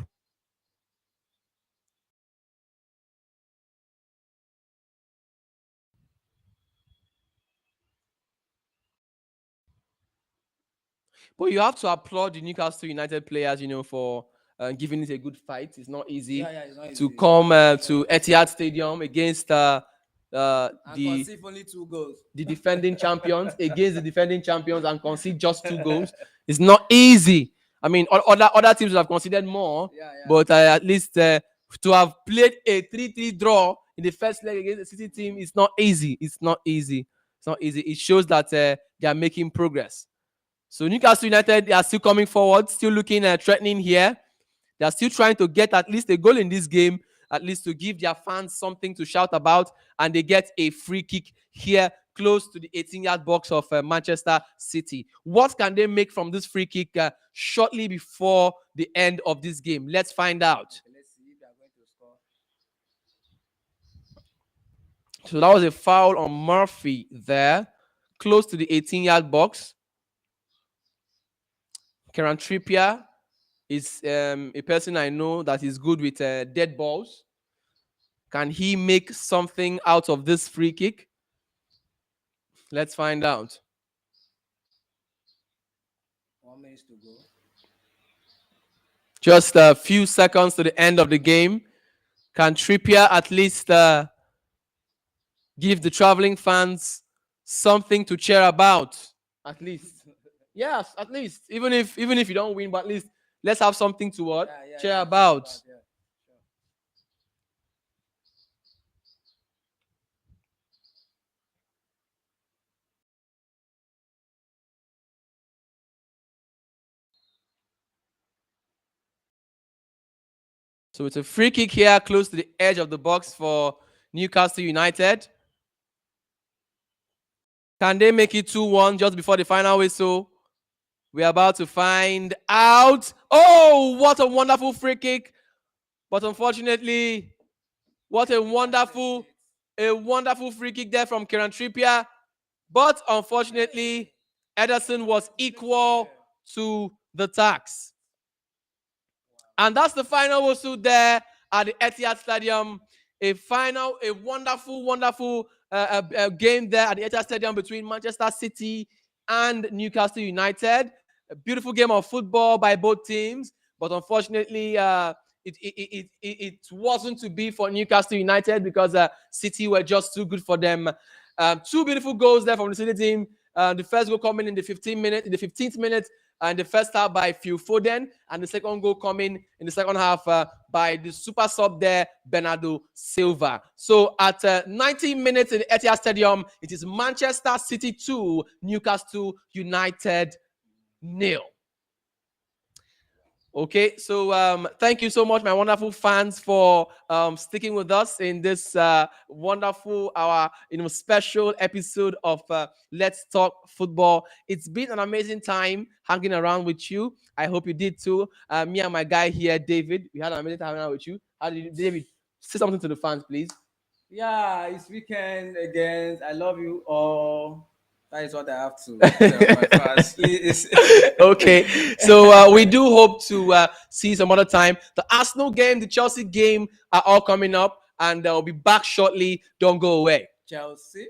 But you have to applaud the Newcastle United players, for giving it a good fight. It's not easy Yeah, it's not to easy. come to Etihad Stadium against And the conceive only 2 goals. the defending champions, against the defending champions, and concede just 2 goals. It's not easy. I mean, other teams would have conceded more, Yeah. but at least to have played a 3-3 draw in the first leg against the City team, it's not easy. It's not easy. It's not easy. It shows that they are making progress. So Newcastle United, they are still coming forward, still looking threatening here. They are still trying to get at least a goal in this game, at least to give their fans something to shout about. And they get a free kick here close to the 18-yard box of Manchester City. What can they make from this free kick shortly before the end of this game? Let's find out. Okay, let's see if they are going to score. So that was a foul on Murphy there, close to the 18-yard box. Kieran Trippier is a person I know that is good with dead balls. Can he make something out of this free kick? Let's find out. 1 minute to go. Just a few seconds to the end of the game. Can Trippier at least give the traveling fans something to cheer about? At least. Yes, at least. Even if you don't win, but at least let's have something to what? Cheer about. Yeah. So it's a free kick here close to the edge of the box for Newcastle United. Can they make it 2-1 just before the final whistle? We're about to find out. Oh, what a wonderful free kick. But unfortunately, what a wonderful free kick there from Kieran Trippier. But unfortunately, Ederson was equal to the tax. And that's the final whistle there at the Etihad Stadium. A wonderful game there at the Etihad Stadium between Manchester City and Newcastle United. A beautiful game of football by both teams, but unfortunately, it wasn't to be for Newcastle United because City were just too good for them. 2 beautiful goals there from the City team. The first goal coming in the 15th minute, and the first half by Phil Foden, and the second goal coming in the second half by the super sub there, Bernardo Silva. So at 90 minutes in the Etihad Stadium, it is Manchester City 2, Newcastle United 0. Okay, so thank you so much, my wonderful fans, for sticking with us in this wonderful, our special episode of Let's Talk Football. It's been an amazing time hanging around with you. I hope you did too. Me and my guy here, David, we had an amazing time hanging out with you. How did you, David? Say something to the fans, please. Yeah, it's weekend again. I love you all. That is what I have to tell my fans. Please. Okay, so we do hope to see some other time. The Arsenal game, the Chelsea game are all coming up, and they'll be back shortly. Don't go away. Chelsea.